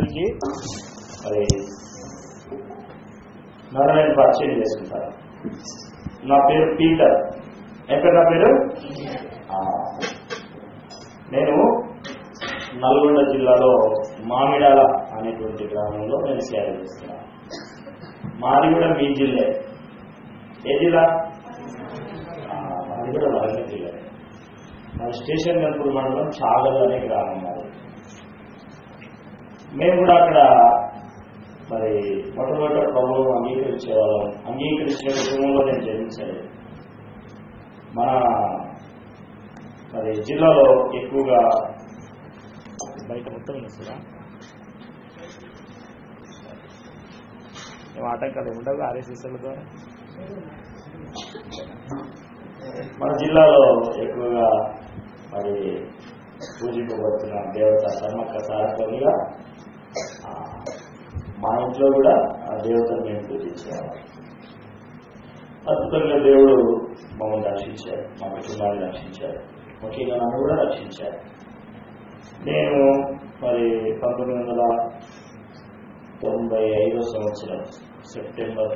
నుంచి మరి నన్ను పరిచయం చేసుకుంటాను. నా పేరు పీటర్. ఎక్కడ నా పేరు? నేను నల్గొండ జిల్లాలో మామిడాల అనేటువంటి గ్రామంలో నేను సేవ చేస్తున్నాను. మాది కూడా మీ జిల్లా. ఏ జిల్లా? మాది కూడా వరంగల్ జిల్లా. మన స్టేషన్ గన్పూర్ మండలం చాగల్ అనే గ్రామం మాది. మేము కూడా అక్కడ మరి మొట్టమొదటి ప్రభుత్వం అంగీకరించేవాళ్ళం. అంగీకరించిన కుటుంబంలో నేను జన్మించాను. మన మరి జిల్లాలో ఎక్కువగా బయట మొత్తం వస్తుందా ఏం ఆటంకాలు ఉండవు ఆర్ఎస్ఎస్లతో. మన జిల్లాలో ఎక్కువగా మరి పూజింపబడుతున్న దేవత సమ్మక్క సారథిగా మా ఇంట్లో కూడా ఆ దేవతను మేము పూజించేవాళ్ళం. అద్భుతంగా దేవుడు మమ్మల్ని రక్షించాడు, మా కుటుంబాన్ని రక్షించాడు, ముఖ్యంగా నన్ను కూడా రక్షించాడు. నేను మరి 1995 సంవత్సరం సెప్టెంబర్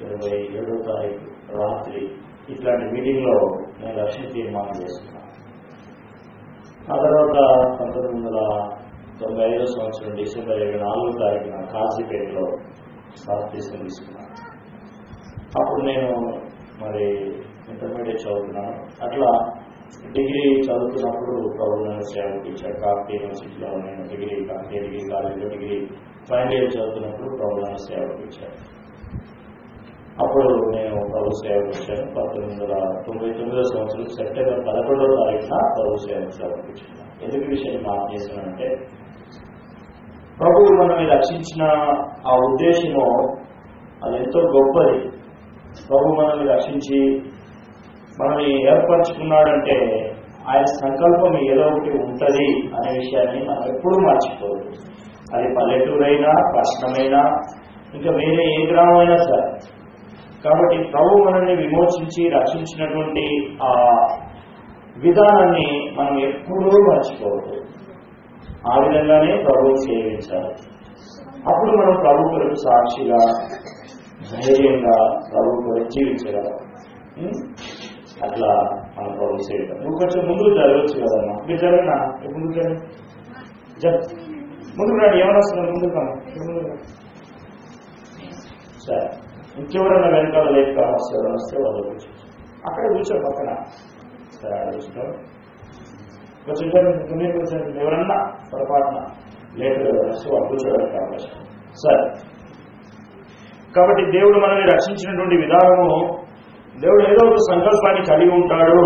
27వ తారీఖు రాత్రి ఇట్లాంటి మీటింగ్లో నేను రక్షణ తీర్మానం చేసుకున్నాను. ఆ తర్వాత 1995 సంవత్సరం డిసెంబర్ 24వ తారీఖున కాశీపేటలో బాప్తిసం తీసుకున్నాను. అప్పుడు నేను మరి ఇంటర్మీడియట్ చదువుతున్నాను. అట్లా డిగ్రీ చదువుతున్నప్పుడు ప్రభు నన్ను సేవకు ఇచ్చాడు. కాకతీయ యూనివర్సిటీలో నేను కాకతీయ డిగ్రీ కాలేజీలో డిగ్రీ ఫైనల్ ఇయర్ చదువుతున్నప్పుడు ప్రభు నన్ను సేవకు ఇచ్చాడు. అప్పుడు నేను ప్రభు సేవకు వచ్చాను. 1999 సంవత్సరం సెప్టెంబర్ 11వ తారీఖున ప్రభు సేవకు ఇచ్చాను. ఎందుకు విషయాన్ని మాట చేస్తున్నానంటే, ప్రభువు మనల్ని రక్షించిన ఆ ఉద్దేశము అది ఎంతో గొప్పది. ప్రభు మనల్ని రక్షించి మనల్ని ఏర్పరచుకున్నాడంటే ఆయన సంకల్పం ఏదో ఒకటి ఉంటుంది అనే విషయాన్ని మనం ఎప్పుడూ మర్చిపోదు. అది పల్లెటూరైనా, పట్టణమైనా, ఇంకా వేరే ఏ గ్రామం అయినా సరే. కాబట్టి ప్రభు మనల్ని విమోచించి రక్షించినటువంటి ఆ విధానాన్ని మనం ఎప్పుడూ మర్చిపోవద్దు. ఆ విధంగానే ప్రభువు సేవించాలి. అప్పుడు మనం ప్రభు కొరకు సాక్షిగా ధైర్యంగా ప్రభు కొరకు జీవించగలం. అట్లా మన ప్రభు సేవించాలి. నువ్వు కొంచెం ముందుకు జరగవచ్చు కదమ్మా. మీరు జరగనా? ముందుకు ముందుకు రాండి. ఏమైనా వస్తున్నారు? ముందుకు సరే. ఇంకెవరన్నా వెనకాల లేట్ కావచ్చు, ఎవరైనా వస్తే వాళ్ళు కూర్చో. అక్కడ కూర్చో పక్కన. సరే, అక్కడ కూర్చో. కొంచెం కొంచెం ఎవరన్నా పొరపాటున లేట్ వస్తే వాళ్ళు కూర్చోడానికి అవకాశం. సరే, కాబట్టి దేవుడు మనల్ని రక్షించినటువంటి విధానము, దేవుడు ఏదో ఒక సంకల్పాన్ని కలిగి ఉంటాడు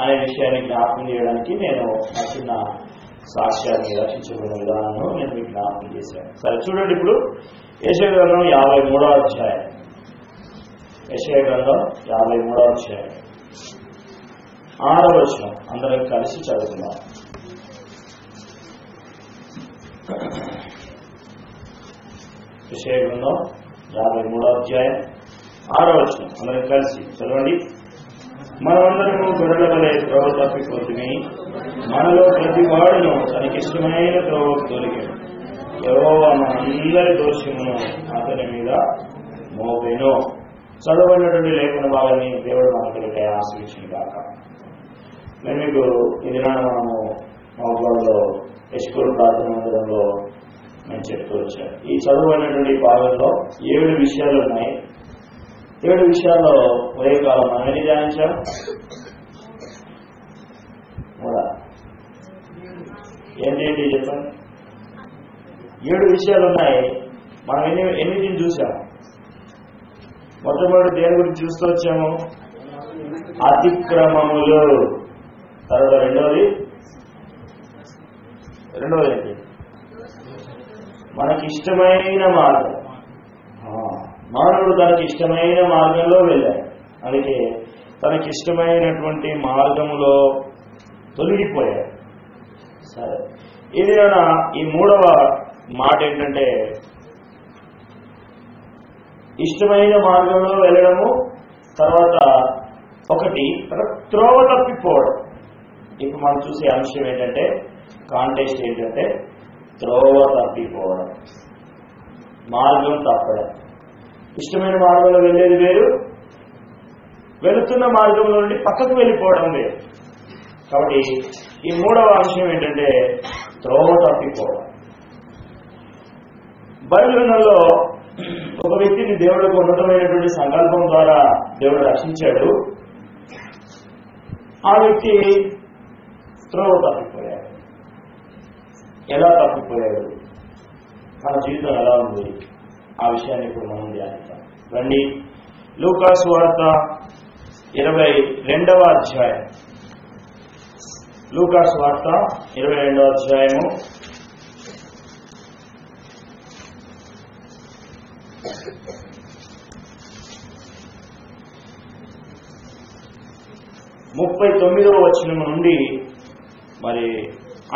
అనే విషయాన్ని జ్ఞాపకం చేయడానికి నేను నా చిన్న సాక్ష్యాన్ని రక్షించుకున్న విధానాన్ని నేను మీకు జ్ఞాపకం చేశాను. సరే, చూడండి. ఇప్పుడు యెషయా గ్రంథం 53వ అధ్యాయం. యెషయా గ్రంథం 53వ అధ్యాయం 6వ వచనం అందరం కలిసి చదువుతున్నాం. యెషయా గ్రంథం 53వ అధ్యాయం 6వ వచనం అందరం కలిసి చదవండి. మనమందరము గొర్రెల వలె త్రోవ తప్పిపోతుంది, మనలో ప్రతి వాడును తనకిష్టమైన త్రోవకు తొలిగాడు. యెహోవా మనందరి దోషమును అతని మీద మోపెను. చదవబడినటువంటి లేఖన భాగాన్ని దేవుడు మనకి ఆశ్రయించింది కాక. నేను మీకు ఈ దినాన మనము మహబూబాబాద్లో యెష్కూరు ప్రార్థన మందిరంలో నేను చెప్తూ వచ్చాను. ఈ చదవబడినటువంటి భాగంలో 7 విషయాలు ఉన్నాయి. 7 విషయాల్లో ఉదయకాలం మనం ఎన్ని ధ్యానించాం? 3. ఏంటి చెప్పండి. 7 విషయాలు ఉన్నాయి. మనం ఎన్నిటిని చూసాం? మొట్టమొదటి దేని గురించి చూస్తూ వచ్చాము? అతిక్రమములు. తర్వాత రెండవది ఏంటి? మనకి ఇష్టమైన మార్గం. మానవుడు తనకి ఇష్టమైన మార్గంలో వెళ్ళాడు. అందుకే తనకిష్టమైనటువంటి మార్గములో తొలగిపోయాడు. సరే, ఏదైనా ఈ 3వ మాట ఏంటంటే ఇష్టమైన మార్గంలో వెళ్ళడము, తర్వాత ఒకటి త్రోవ తప్పిపోవడం. ఇప్పుడు మనం చూసే అంశం ఏంటంటే, కాంటెక్స్ట్ ఏంటంటే త్రోవ తప్పిపోవడం, మార్గం తప్పడం. ఇష్టమైన మార్గంలో వెళ్ళేది వేరు, వెళుతున్న మార్గంలో నుండి పక్కకు వెళ్ళిపోవడం వేరు. కాబట్టి ఈ మూడవ అంశం ఏంటంటే త్రోవ తప్పిపోవడం. బైబిల్లో ఒక వ్యక్తిని దేవుడికి ఉన్నతమైనటువంటి సంకల్పం ద్వారా దేవుడు రక్షించాడు. ఆ వ్యక్తి త్రోవ తప్పిపోయాడు. ఎలా తప్పిపోయాడు, మన జీవితం ఎలా ఉంది, ఆ విషయాన్ని ఇప్పుడు మనం ధ్యానిద్దాం. రండి, లూకా సువార్త 22వ అధ్యాయం. లూకా సువార్త 22వ అధ్యాయము 39వ వచనం నుండి మరి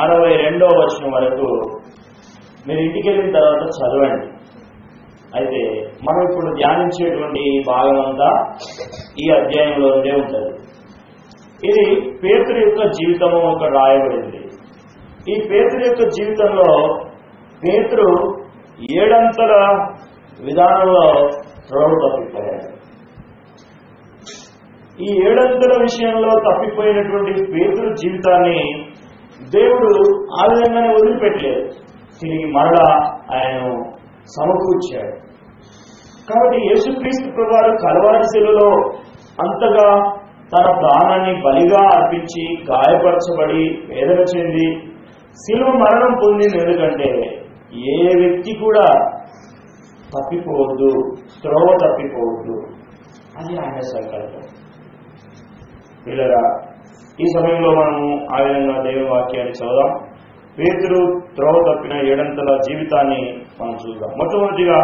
62వ వచనం వరకు మీరు ఇంటికి వెళ్ళిన తర్వాత చదవండి. అయితే మనం ఇప్పుడు ధ్యానించేటువంటి ఈ భాగం అంతా ఈ అధ్యాయంలోనే ఉంటుంది. ఇది పేతురు యొక్క జీవితము ఒక రాయబడింది. ఈ పేతురు యొక్క జీవితంలో పేతురు 7 అంతల విధానంలో త్రోవ తప్పిపోయాడు. ఈ 7 అంతల విషయంలో తప్పిపోయినటువంటి పేతురు జీవితాన్ని దేవుడు ఆ విధంగానే వదిలిపెట్టలేదు, తిరిగి మరలా ఆయన సమకూర్చాడు. కాబట్టి యేసుక్రీస్తు ప్రభువారు కల్వరి శిలువలో అంతగా తన ప్రాణాన్ని బలిగా అర్పించి గాయపరచబడి వేదన చెంది శిలువ మరణం పొందింది. ఎందుకంటే ఏ వ్యక్తి కూడా తప్పిపోవద్దు, త్రోవ తప్పిపోవద్దు, అది ఆయన సంకల్పం. పిల్లరా, ఈ సమయంలో మనము ఆ విధంగా దేవుని వాక్యాన్ని చదువుదాం. పేతురు త్రోవ తప్పిన 7 అంతల జీవితాన్ని మనం చూద్దాం. మొట్టమొదటిగా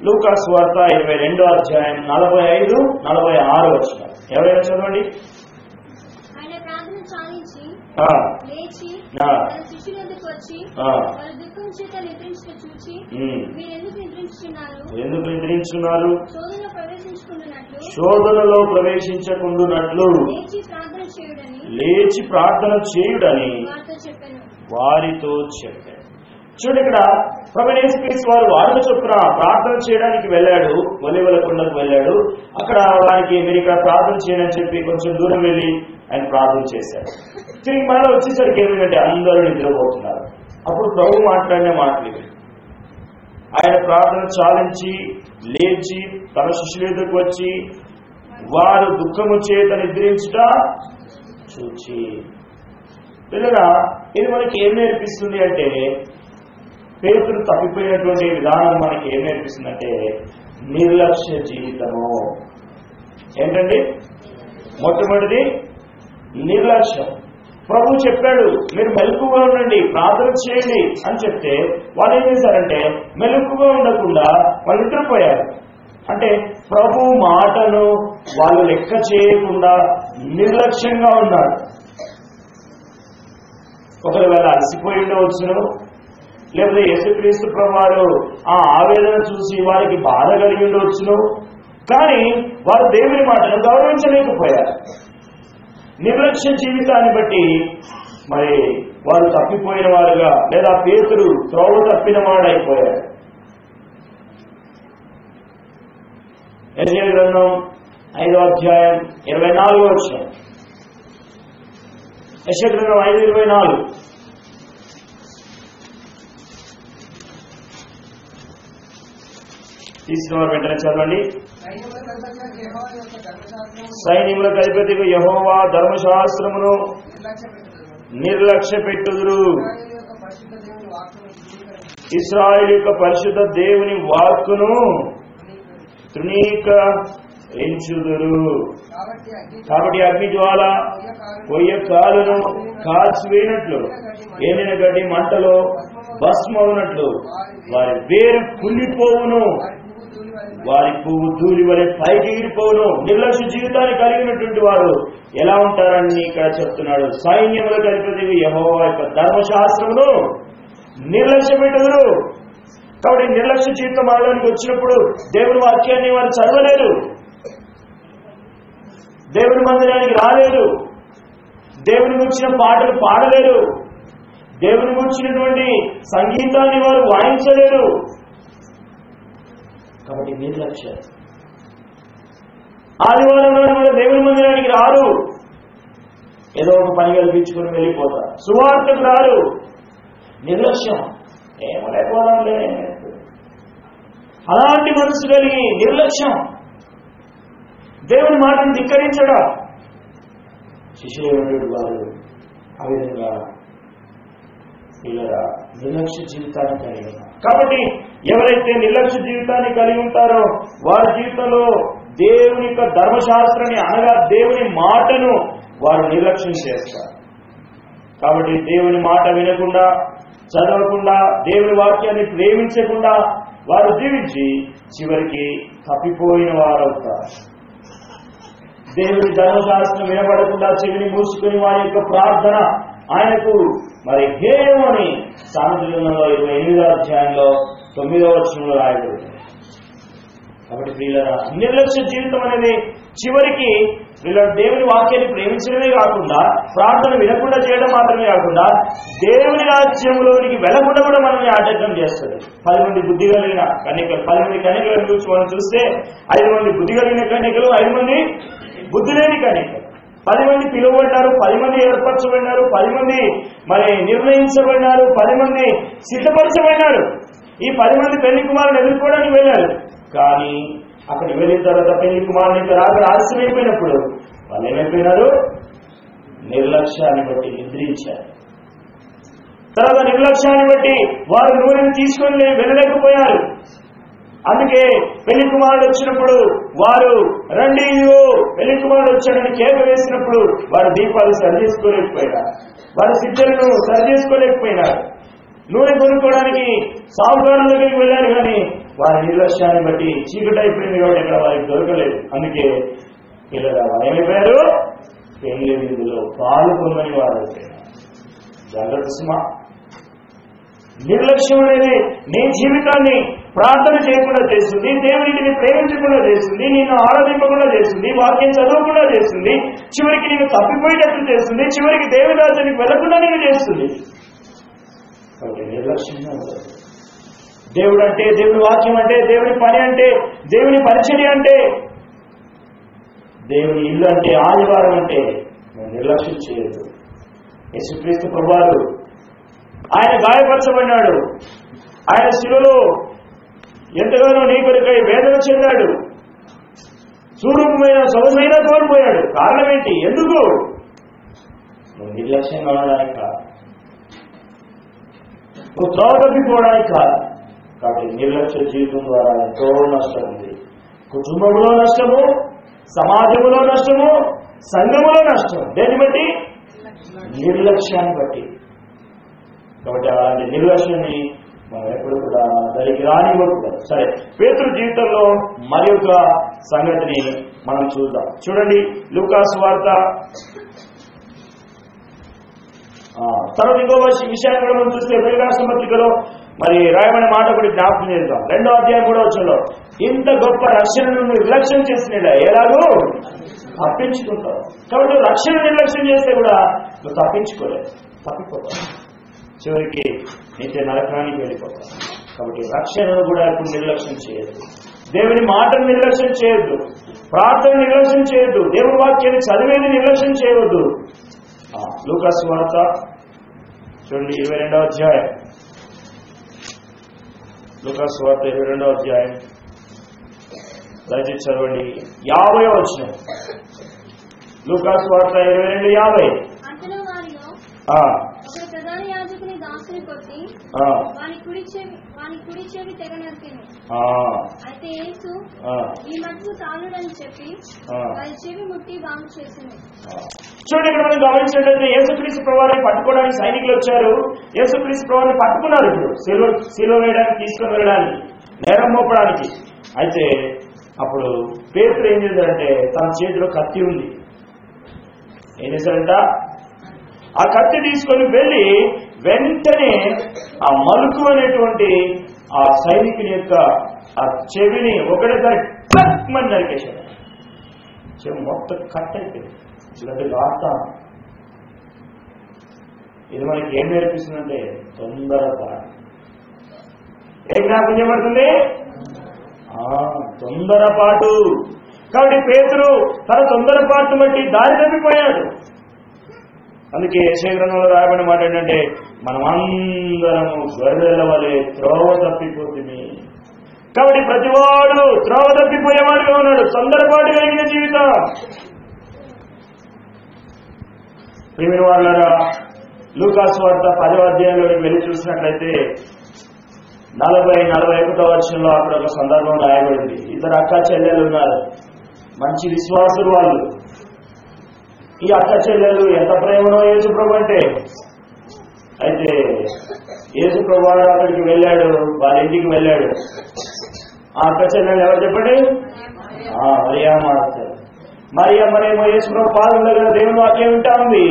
లూకా సువార్త 22వ అధ్యాయం 45, 46 వచనాలు ఎవరైనా చదవండి. లేచి తన శిష్యుల వద్దకు వచ్చి వారి దుఃఖం చేత నిద్రించుట చూచి, మీరెందుకు నిద్రించున్నారు? శోధనలో ప్రవేశించకుండునట్లు లేచి ప్రార్థన చేయుడని వారితో చెప్పాడు. చూడండి, ఇక్కడ ప్రభువైన యేసుక్రీస్తు వారు వారితో చొప్పున ప్రార్థన చేయడానికి వెళ్ళాడు. ఒలీవల కొండకు వెళ్ళాడు. అక్కడ వారికి మీరు ఇక్కడ ప్రార్థన చేయని చెప్పి కొంచెం దూరం వెళ్ళి ఆయన ప్రార్థన చేశారు. తిరిగి మళ్ళీ వచ్చేసరికి ఏమిటంటే అందరూ నిద్రపోతున్నారు. అప్పుడు ప్రభు మాట్లాడిన మాటలు, ఆయన ప్రార్థన చాలించి లేచి తన శిష్యుల దగ్గరకు వచ్చి వారు దుఃఖము చేత నిద్రించుట చూచి. పిల్లరా, ఇది మనకి ఏం నేర్పిస్తుంది అంటే, పేతురు తప్పిపోయినటువంటి విధానం మనకి ఏం నేర్పిస్తుందంటే నిర్లక్ష్య జీవితము. ఏంటండి? మొట్టమొదటిది నిర్లక్ష్యం. ప్రభు చెప్పాడు, మీరు మెలకుగా ఉండండి, ప్రార్థన చేయండి అని చెప్తే వాళ్ళు ఏం చేశారంటే మెలకుగా ఉండకుండా వాళ్ళు నిద్రపోయారు. అంటే ప్రభు మాటను వాళ్ళు లెక్క చేయకుండా నిర్లక్ష్యంగా ఉన్నారు. ఒకవేళ అలసిపోయి ఉండవచ్చును, లేకపోతే యేసుక్రీస్తు ప్రభువారు ఆ ఆవేదన చూసి వారికి బాధ కలిగి ఉండవచ్చును. కానీ వారు దేవుని మాటను గౌరవించలేకపోయారు. నిర్లక్ష్య జీవితాన్ని బట్టి మరి వారు తప్పిపోయిన వారుగా, లేదా పేతురు త్రోవ తప్పిన వాడైపోయాడు. యెషయా గ్రంథం 5వ అధ్యాయం 24వ వచనం. యెషయా గ్రంథం 5:24. తీసిన వారు వెంటనే చదవండి. సైన్యములకు అధిపతిగా యెహోవా ధర్మశాస్త్రమును నిర్లక్ష్య పెట్టుదురు, ఇశ్రాయేలు యొక్క పరిశుద్ధ దేవుని వాక్కును తృణీకరించుదురు. కాబట్టి అగ్ని జ్వాల కొయ్య కాలును కాల్చివేయనట్లు, ఎండిన గడ్డి మంటలో భస్మవునట్లు వారి వేరు కుళ్ళిపోవును, వారి పువ్వు ధూళి వలె పైకి ఎగిరిపోవును. నిర్లక్ష్య జీవితాన్ని కలిగినటువంటి వారు ఎలా ఉంటారని ఇక్కడ చెప్తున్నాడు. సైన్యములకు అధిపతిగా యెహోవా యొక్క ధర్మశాస్త్రమును నిర్లక్ష్య పెట్టుదురు. కాబట్టి నిర్లక్ష్య జీవితం మనలోనికి వచ్చినప్పుడు దేవుని వాక్యాన్ని వారు చదవలేరు, దేవుని మందిరానికి రాలేరు, దేవుని గురించిన పాటలు పాడలేరు, దేవుని గురించినటువంటి సంగీతాన్ని వారు వాయించలేరు. కాబట్టి నిర్లక్ష్యం. ఆదివారం నాడు కూడా దేవుని మందిరానికి రారు, ఏదో ఒక పని కల్పించుకుని వెళ్ళిపోతారు. సువార్తకు రారు, నిర్లక్ష్యం. ఏమో లేకపోవడంలే. అలాంటి మనసు కలిగి నిర్లక్ష్యం, దేవుని మాటను ధిక్కరించడం. శిష్యులు వారు ఆ విధంగా పిల్లల నిర్లక్ష్య జీవితాన్ని కలిగి ఉన్నారు. కాబట్టి ఎవరైతే నిర్లక్ష్య జీవితాన్ని కలిగి ఉంటారో వారి జీవితంలో దేవుని యొక్క ధర్మశాస్త్రాన్ని అనగా దేవుని మాటను వారు నిర్లక్ష్యం చేస్తారు. కాబట్టి దేవుని మాట వినకుండా, చదవకుండా, దేవుని వాక్యాన్ని ప్రేమించకుండా వారు జీవించి చివరికి తప్పిపోయిన వారవుతారు. దేవుని ధర్మశాస్త్రం వినబడకుండా చెవిని మూసుకుని వారి యొక్క ప్రార్థన ఆయనకు మరి హేయం అని సామెతలలో 28వ అధ్యాయంలో 9వ వచనంలో రాయబడుతుంది. కాబట్టి ప్రియులారా, నిర్లక్ష్య జీవితం అనేది చివరికి దేవుని వాక్యాన్ని ప్రేమించడమే కాకుండా, ప్రార్థన వినకుండా చేయడం మాత్రమే కాకుండా, దేవుని రాజ్యంలోనికి వెళ్లకుండా కూడా మనల్ని ఆటంకం చేస్తుంది. 10 మంది బుద్ధి కలిగిన కన్యకలు, 10 మంది కన్యకలను గురించి మనం చూస్తే 5 మంది బుద్ధి కలిగిన కన్యకలు, 5 మంది బుద్ధి లేని కన్యకలు. 10 మంది పిలువబడ్డారు, 10 మంది ఏర్పరచబడినారు, 10 మంది మరి నిర్ణయించబడినారు, 10 మంది సిద్ధపరచబడినారు. ఈ 10 మంది పెళ్లి కుమారుని ఎదుర్కోవడానికి వెళ్ళారు. కానీ అక్కడికి వెళ్ళిన తర్వాత పెళ్లి కుమారుని రాక ఆలస్యమైపోయినప్పుడు వాళ్ళు ఏమైపోయినారు? నిర్లక్ష్యాన్ని బట్టి నిద్రించారు. తర్వాత నిర్లక్ష్యాన్ని బట్టి వారు నూనెని తీసుకొని వెళ్ళలేకపోయారు. అందుకే పెళ్లి కుమారుడు వచ్చినప్పుడు వారు రండి ఇదిగో పెళ్లి కుమారుడు వచ్చాడని కేక వేసినప్పుడు వారు దీపాలు సరిచేసుకోలేకపోయినారు, వారి సిద్ధలను సరిచేసుకోలేకపోయినారు. నూనె కొనుక్కోవడానికి సాగుకారుల దగ్గరికి వెళ్ళారు, కానీ వారి నిర్లక్ష్యాన్ని బట్టి చీకటి అయిపోయింది కాబట్టి ఇక్కడ వారికి దొరకలేదు. అందుకే పిల్లలు వారు ఏమైపోయారు? పెళ్లి విందులో పాల్గొనని వారు అయిపోయినారు. జాగ్రత్త సుమా. నిర్లక్ష్యం అనేది నీ జీవితాన్ని ప్రార్థన చేయకుండా చేస్తుంది, దేవుడిని ప్రేమించకుండా చేస్తుంది, నిన్ను ఆరాధింపకుండా చేస్తుంది, వాక్యం చదవకుండా చేస్తుంది, చివరికి నిన్ను తప్పిపోయేటట్లు చేస్తుంది, చివరికి దేవుని రాజ్యానికి వెళ్లకుండా నిన్ను చేస్తుంది. కాబట్టి నిర్లక్ష్యంగా ఉండదు. దేవుడు అంటే, దేవుని వాక్యం అంటే, దేవుని పని అంటే, దేవుని పరిచర్య అంటే, దేవుని ఇల్లు అంటే, ఆదివారం అంటే నిర్లక్ష్యం చేయదు. యేసుక్రీస్తు ప్రభువారు ఆయన గాయపరచబడినాడు, ఆయన శిలువలో ఎంతగానో నీ కొరకై వేదన చెందాడు, స్వరూపమైన సొగసైన కోల్పోయాడు. కారణం ఏంటి? ఎందుకు? నువ్వు నిర్లక్ష్యంగా ఉండడానికి కాదు, నువ్వు త్రోవ తప్పిపోవడానికి కాదు. కాబట్టి నిర్లక్ష్య జీవితం ద్వారా ఎంతో నష్టం ఉంది. కుటుంబంలో నష్టము, సమాజంలో నష్టము, సంఘములో నష్టం. దేన్ని బట్టి? నిర్లక్ష్యాన్ని బట్టి. కాబట్టి అలాంటి నిర్లక్ష్యాన్ని మనం ఎప్పుడు కూడా దానికి రానివ్వకూడదు. సరే, పేతురు జీవితంలో మరి ఒక సంగతిని మనం చూద్దాం. చూడండి, లూకా సువార్త తర్వాత ఇంకో విషయాన్ని కూడా మనం చూస్తే వెలుగు రాష్ట్ర పత్రికలో మరి రాయబడిన మాట కూడా జ్ఞాపకం చేద్దాం. 2వ అధ్యాయం 3వ వచనంలో, ఇంత గొప్ప రక్షణను నిర్లక్ష్యం చేసిన ఎలాగో తప్పించుకుంటావు. కాబట్టి రక్షణ నిర్లక్ష్యం చేస్తే కూడా నువ్వు తప్పించుకోలేదు, తప్పిపోతావు, చివరికి నిత్య నరకానికి వెళ్ళిపోతావు. కాబట్టి రక్షణను కూడా ఇప్పుడు నిర్లక్ష్యం చేయొద్దు, దేవుని మాటను నిర్లక్ష్యం చేయొద్దు, ప్రార్థన నిర్లక్ష్యం చేయొద్దు, దేవుని వాక్యాన్ని చదివేది నిర్లక్ష్యం చేయవద్దు. లూకా సువార్త చూడండి 22వ అధ్యాయం, లూకా సువార్త 22వ అధ్యాయం దయచేసి చదవండి. 50వ వచనం, లూకా సువార్త 22:50. ప్రధాన యాజకుని దాసుని కొట్టి వాని కుడి చెవి తెగ నరికెను. అయితే యేసు ఈ మట్టుకు చాలుడని చెప్పి వారి చెవి ముట్టి బాగు చేసింది. చూడండి, ఇక్కడ మనం గమనించినట్లయితే యేసుక్రీస్తు ప్రభువుని పట్టుకోవడానికి సైనికులు వచ్చారు. యేసుక్రీస్తు ప్రభువుని పట్టుకున్నారు. ఇప్పుడు శిలువ వేయడానికి, తీసుకొని వెళ్ళడానికి, నేరం మోపడానికి. అయితే అప్పుడు పేతురు ఏం చేశాడంటే, తన చేతిలో కత్తి ఉంది. ఏం చేశాడంట? ఆ కత్తి తీసుకొని వెళ్ళి వెంటనే ఆ మలుకు అనేటువంటి ఆ సైనికుని యొక్క ఆ చెవిని ఒకటేసారి టక్మని నరికేశాడు. చెవి మొత్తం కట్ అయిపోయింది. ఇలాంటి వార్త ఇది మనకి ఏం నేర్పిస్తుందంటే తొందరపాటు. ఏం జ్ఞాపకం చేయబడుతుంది? తొందరపాటు. కాబట్టి పేతురు తన తొందరపాటును బట్టి దారి తప్పిపోయాడు. అందుకే యెషయా గ్రంథంలో రాయబడిన మాట ఏంటంటే, మనమందరము గొర్రెల వలె త్రోవ తప్పిపోతుంది. కాబట్టి ప్రతివాడు త్రోవ తప్పిపోయేవాడుగా ఉన్నాడు. తొందరపాటు కలిగిన జీవితం. ప్రియమైన వారులారా, లూకా సువార్త 10వ అధ్యాయంలోకి వెళ్ళి చూసినట్లయితే 40-41వ వచనంలో అక్కడ ఒక సందర్భం రాయబడింది. ఇద్దరు అక్క చెల్లెలు ఉన్నారు, మంచి విశ్వాసులు వాళ్ళు. ఈ అక్క చెల్లెలు ఎంత ప్రేమనో యేసుప్రభు అంటే. అయితే యేసుప్రభు అక్కడికి వెళ్ళాడు, వాళ్ళ ఇంటికి వెళ్ళాడు. ఆ అక్క చెల్లెలు ఎవరు చెప్పండి? మరియా మార్త. మరియమ్మనేమో యేసుప్రభు పాదం దగ్గర దేవుని వాక్యం వింటా ఉంది.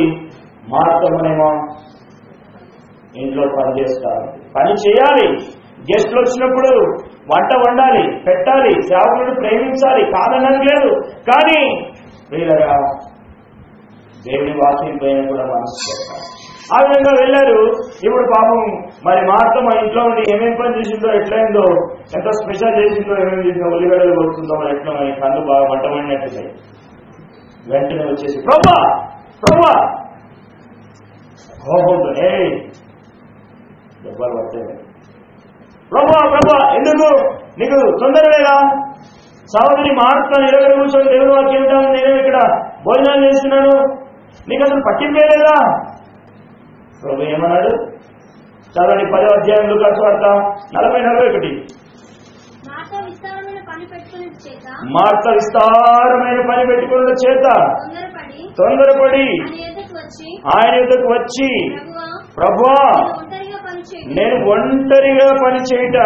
మార్తమ్మనేమో ఇంట్లో పని చేస్తా ఉంది. పని చేయాలి, గెస్ట్లు వచ్చినప్పుడు వంట వండాలి, పెట్టాలి, సేవకులను ప్రేమించాలి, కాదనడం లేదు. కానీ వీళ్ళగా దేవుని వాక్యం పైన కూడా మనసు పెట్టాలి. ఆ విధంగా వెళ్ళారు. ఇప్పుడు పాపం మరి మార్తమ్మ ఇంట్లో ఉండి ఏమేమి పని చేసిందో, ఎట్లయిందో, ఎంత స్పెషల్ చేసిందో, ఏమేమి చేసిందో, ఉల్లిగడ్డలు కొడుతుందో మరి ఎట్లా, మరి కళ్ళు బాగా వంట వండినట్టున్నాయి. వెంటనే వచ్చేసి ప్రభా ప్రభా కోపంతో దెబ్బలు పడతాయి. ప్రభా ప్రభా ఎందుకు నీకు తొందర లేదా? సహోదరి మార్త నిలబడి కూర్చొని దేవుని వాక్యం వింటాను, నేను ఇక్కడ భోజనాలు చేస్తున్నాను, నీకు అసలు పట్టింపే లేదా? ప్రభు ఏమన్నాడు? చదవండి 10వ అధ్యాయం లూకా సువార్త 40-41. మార్త విస్తారమైన పని పెట్టుకున్న చేత తొందరపడి ఆయన ఎదుకు వచ్చి, ప్రభువా నేను ఒంటరిగా పని చేయట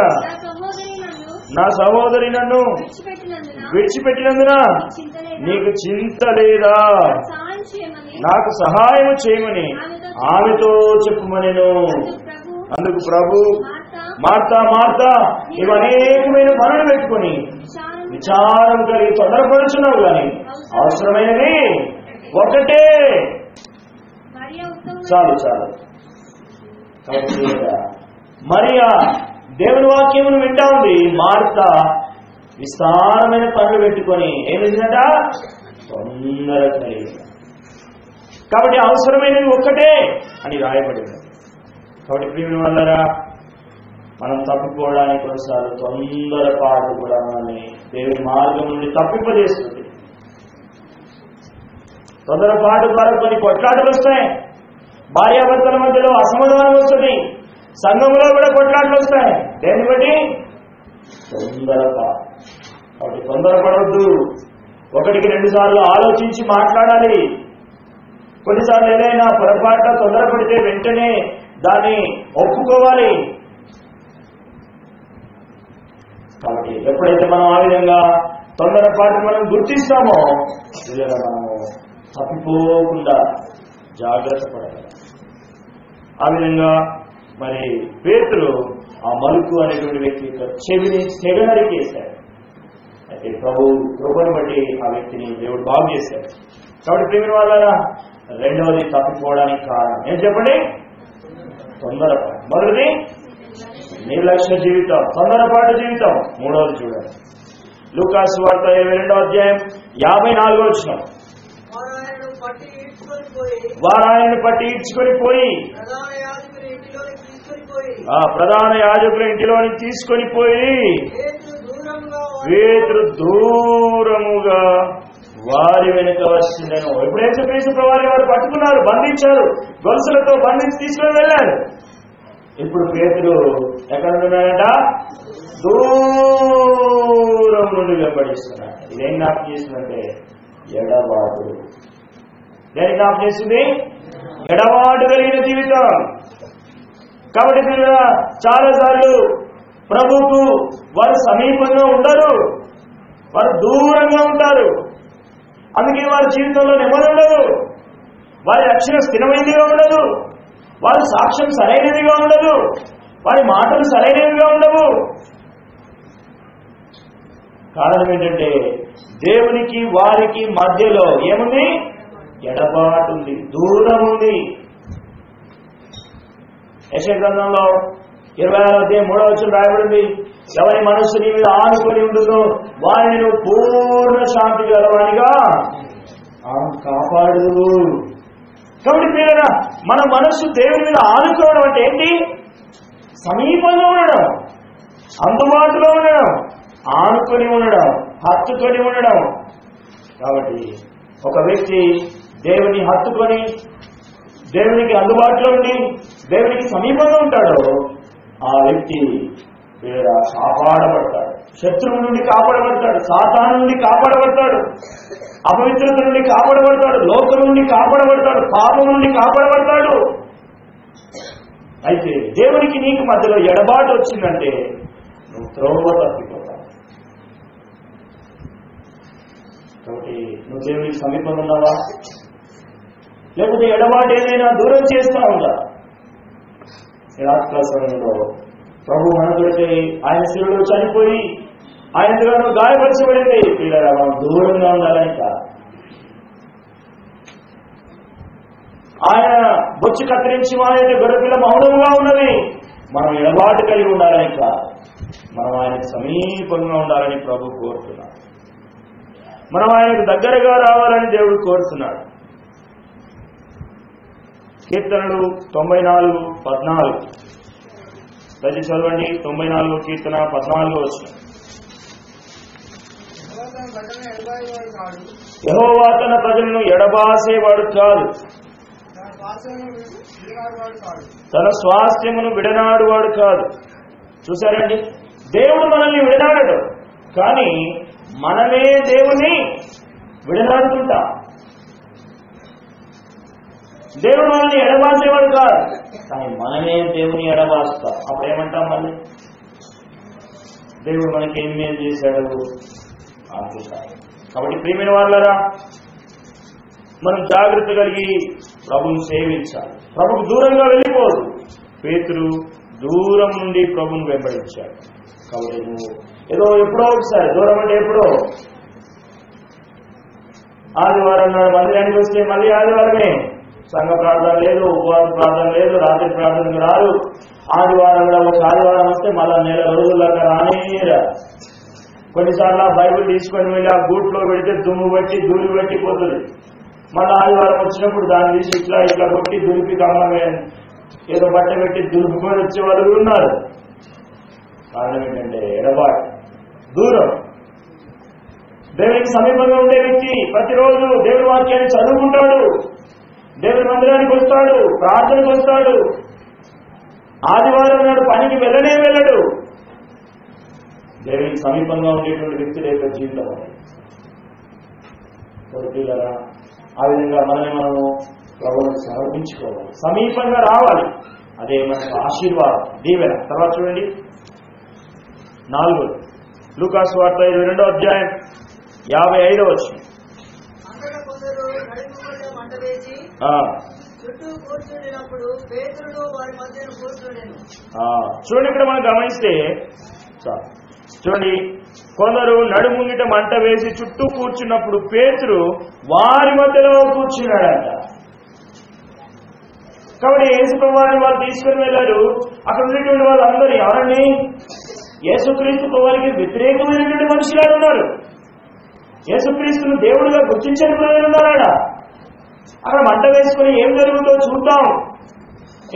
నా సహోదరి నన్ను విడిచిపెట్టినందున నీకు చింత లేదా? నాకు సహాయం చేయమని ఆమెతో చెప్పుమనెను. అందుకు ప్రభు, మార్తా మార్తా నీవు అనేకమైన పనులు పెట్టుకుని విచారం కలిగి తొందరపడుచున్నావు, కానీ అవసరమైనది ఒకటే. చాలు చాలు. మరియా దేవుని వాక్యమును వింటా ఉంది. మార్త విస్తారమైన పనులు పెట్టుకొని ఏం చేసిందట? తొందర కలిగి. కాబట్టి అవసరమైనది ఒక్కటే అని రాయబడింది. కాబట్టి ప్రియమైన వాళ్ళరా, మనం తప్పిపోవడానికి కొన్నిసార్లు తొందరపాటు కూడా మనల్ని దేవుని మార్గం నుండి తప్పింపజేస్తుంది. తొందరపాటు ద్వారా కొన్ని కొట్లాటలు వస్తాయి, భార్యాభర్తల మధ్యలో అసమాధానం వస్తుంది, సంఘంలో కూడా కొట్లాటలు వస్తాయి. దేన్ని బట్టి? తొందరపాటు. కాబట్టి తొందరపడవద్దు. 1-2 సార్లు ఆలోచించి మాట్లాడాలి. కొన్నిసార్లు ఏదైనా పొరపాటున తొందరపడితే వెంటనే దాన్ని ఒప్పుకోవాలి. కాబట్టి ఎప్పుడైతే మనం ఆ విధంగా తొందరపాటు మనం గుర్తిస్తామో మనము తప్పిపోకుండా జాగ్రత్త పడాలి. ఆ విధంగా మరి పేతురు ఆ మలుకు అనేటువంటి వ్యక్తి యొక్క చెవిని తెగనరికేశాడు. అయితే ప్రభు కృపను బట్టి ఆ వ్యక్తిని దేవుడు బాగు చేశాడు. కాబట్టి ప్రియమైన వాళ్ళారా, రెండవది తప్పిపోవడానికి కారణం ఏం చెప్పండి? తొందరపాటు. మొదటిది నిర్లక్ష్య జీవితం, తొందరపాటు జీవితం. మూడవది చూడండి, లూకా సువార్త 22వ అధ్యాయం 54వ వచనం. వారు ఆయనను పట్టి ఈడ్చుకొని పోయి ప్రధాన యాజకుల ఇంటిలోని తీసుకొని పోయి పేతురు దూరముగా వారి వెనుక వచ్చిందను. ఇప్పుడు యేసుక్రీస్తు ప్రభువుని వారు పట్టుకున్నారు, బంధించారు, గొలుసులతో బంధించి తీసుకొని వెళ్ళారు. ఇప్పుడు పేతురు ఎక్కడ ఉన్నాడంట? దూరం నుండి వెంబడిస్తున్నాడు. ఇదేం జ్ఞాపకం చేసిందంటే ఎడబాటు. దేని జ్ఞాపకం చేస్తుంది? ఎడబాటు కలిగిన జీవితం. కాబట్టి చాలా సార్లు ప్రభువుకు వారు సమీపంగా ఉండరు, వారు దూరంగా ఉంటారు. అందుకే వారి జీవితంలో నెమ్మది ఉండదు, వారి రక్షణ స్థిరమైనదిగా ఉండదు, వారి సాక్ష్యం సరైనదిగా ఉండదు, వారి మాటలు సరైనవిగా ఉండవు. కారణం ఏంటంటే దేవునికి వారికి మధ్యలో ఏముంది? ఎడబాటు ఉంది, దూరం ఉంది. యెషయా గ్రంథంలో 26:3 రాయబడింది, ఎవరి మనస్సు నీ మీద ఆనుకొని ఉంటుందో వారిని నువ్వు పూర్ణ శాంతి గలవానిగా కాపాడు. కాబట్టి ప్రియులారా, మన మనస్సు దేవుని మీద ఆనుకోవడం అంటే ఏంటి? సమీపంగా ఉండడం, అందుబాటులో ఉండడం, ఆనుకొని ఉండడం, హత్తుకొని ఉండడం. కాబట్టి ఒక వ్యక్తి దేవుని హత్తుకొని దేవునికి అందుబాటులో ఉండి దేవునికి సమీపంగా ఉంటాడు, ఆ వ్యక్తి కాపాడబడతాడు, శత్రువు నుండి కాపాడబడతాడు, సాతాను నుండి కాపాడబడతాడు, అపవిత్రత నుండి కాపాడబడతాడు, లోకం నుండి కాపాడబడతాడు, పాపం నుండి కాపాడబడతాడు. అయితే దేవునికి నీకు మధ్యలో ఎడబాటు వచ్చిందంటే నువ్వు త్రోవ తప్పిపోతావు. కాబట్టి నువ్వు దేవునికి సమీపంగా ఉన్నావా, లేకపోతే ఎడబాటు ఏదైనా దూరం చేస్తా ఉందా? రాత్రి సమయంలో ప్రభు మనతోటి ఆయన శిలువలో చనిపోయి ఆయన ద్వారా గాయపరచబడింది. పిల్లరా, మనం దూరంగా ఉండాలని కాదు, ఆయన బొచ్చు కత్తిరించి ఆయన గొర్రెపిల్ల మౌనంగా ఉన్నది, మనం ఎడబాటు కలిగి ఉండాలని కాదు, మనం ఆయనకు సమీపంగా ఉండాలని ప్రభు కోరుతున్నాడు. మనం ఆయనకు దగ్గరగా రావాలని దేవుడు కోరుతున్నాడు. కీర్తనలు 94:14 దయచేసి చదవండి. 94 కీర్తన 14 వచ్చిన, యెహోవా తన ప్రజలను ఎడబాసేవాడు కాదు, తన స్వాస్థ్యమును విడనాడువాడు కాదు. చూసారండి, దేవుడు మనల్ని విడనాడడు, కానీ మనమే దేవుని విడనాడుతుంటాం. దేవుడు మనల్ని ఎడబాసేవాడు కాదు, కానీ మనమే దేవుని ఎడబాస్తాం. అప్పుడు ఏమంటాం? మళ్ళీ దేవుడు మనకి ఏం మేలు చేశాడు అనుకుంటాం. కాబట్టి ప్రియమైన వాళ్ళరా, మనం జాగ్రత్త కలిగి ప్రభువుని సేవించాలి. ప్రభుకు దూరంగా వెళ్ళిపోదు. పేతురు దూరం నుండి ప్రభువుని వెంబడించాడు. కాబట్టి నువ్వు ఏదో ఎప్పుడో ఒకసారి, దూరం అంటే ఎప్పుడో, ఆదివారం నాడు మందిరానికి వస్తే మళ్ళీ ఆదివారమే, సంఘ ప్రార్థన లేదు, ఉపవాస ప్రార్థన లేదు, రాత్రి ప్రార్థనకు రాదు. ఆదివారం కూడా ఒక ఆదివారం వస్తే మళ్ళా నెల రోజుల్లాగా రానేరా. కొన్నిసార్లు ఆ బైబిల్ తీసుకొని వెళ్ళి ఆ గూట్లో పెడితే దుమ్ము బట్టి ధూళి బట్టి పోతుంది. మళ్ళీ ఆదివారం వచ్చినప్పుడు దాన్ని తీసి ఇట్లా ఇట్లా కొట్టి దులిపి కమ్మమే ఏదో బట్ట పెట్టి దులుపుకొని వచ్చే వాళ్ళు ఉన్నారు. కారణం ఏంటంటే ఎడబాటు, దూరం. దేవునికి సమీపంగా ఉండే వ్యక్తి ప్రతిరోజు దేవుని వాక్యాన్ని చదువుకుంటాడు, దేవుని మందిరానికి వస్తాడు, ప్రార్థనకు వస్తాడు. ఆదివారం నాడు పనికి వెళ్ళడు. దేవునికి సమీపంగా ఉండేటువంటి వ్యక్తి రేపు జీవితం. పిల్లరా, ఆ విధంగా మనము ప్రభువును సమర్పించుకోవాలి, సమీపంగా రావాలి. అదే మనకు ఆశీర్వాదం, దీవెన. తర్వాత చూడండి 4 లూకాసు వార్త 22:55 వచ్చింది. చూడండి, ఇక్కడ మనం గమనిస్తే చూడండి, కొందరు నడుముంగిట మంట వేసి చుట్టూ కూర్చున్నప్పుడు పేతురు వారి మధ్యలో కూర్చున్నాడంట. కాబట్టి యేసుప్రభువుని వాళ్ళు తీసుకుని వెళ్ళారు. అక్కడ ఉన్నటువంటి వాళ్ళందరూ ఎవరండి? యేసుక్రీస్తు ప్రభువుకి వ్యతిరేకమైనటువంటి మనుషులు ఉన్నారు. యేసుక్రీస్తును దేవుడిగా గుర్తించని ప్రజలు ఉన్నారా? అక్కడ మంట వేసుకుని ఏం జరుగుతుందో చూద్దాం.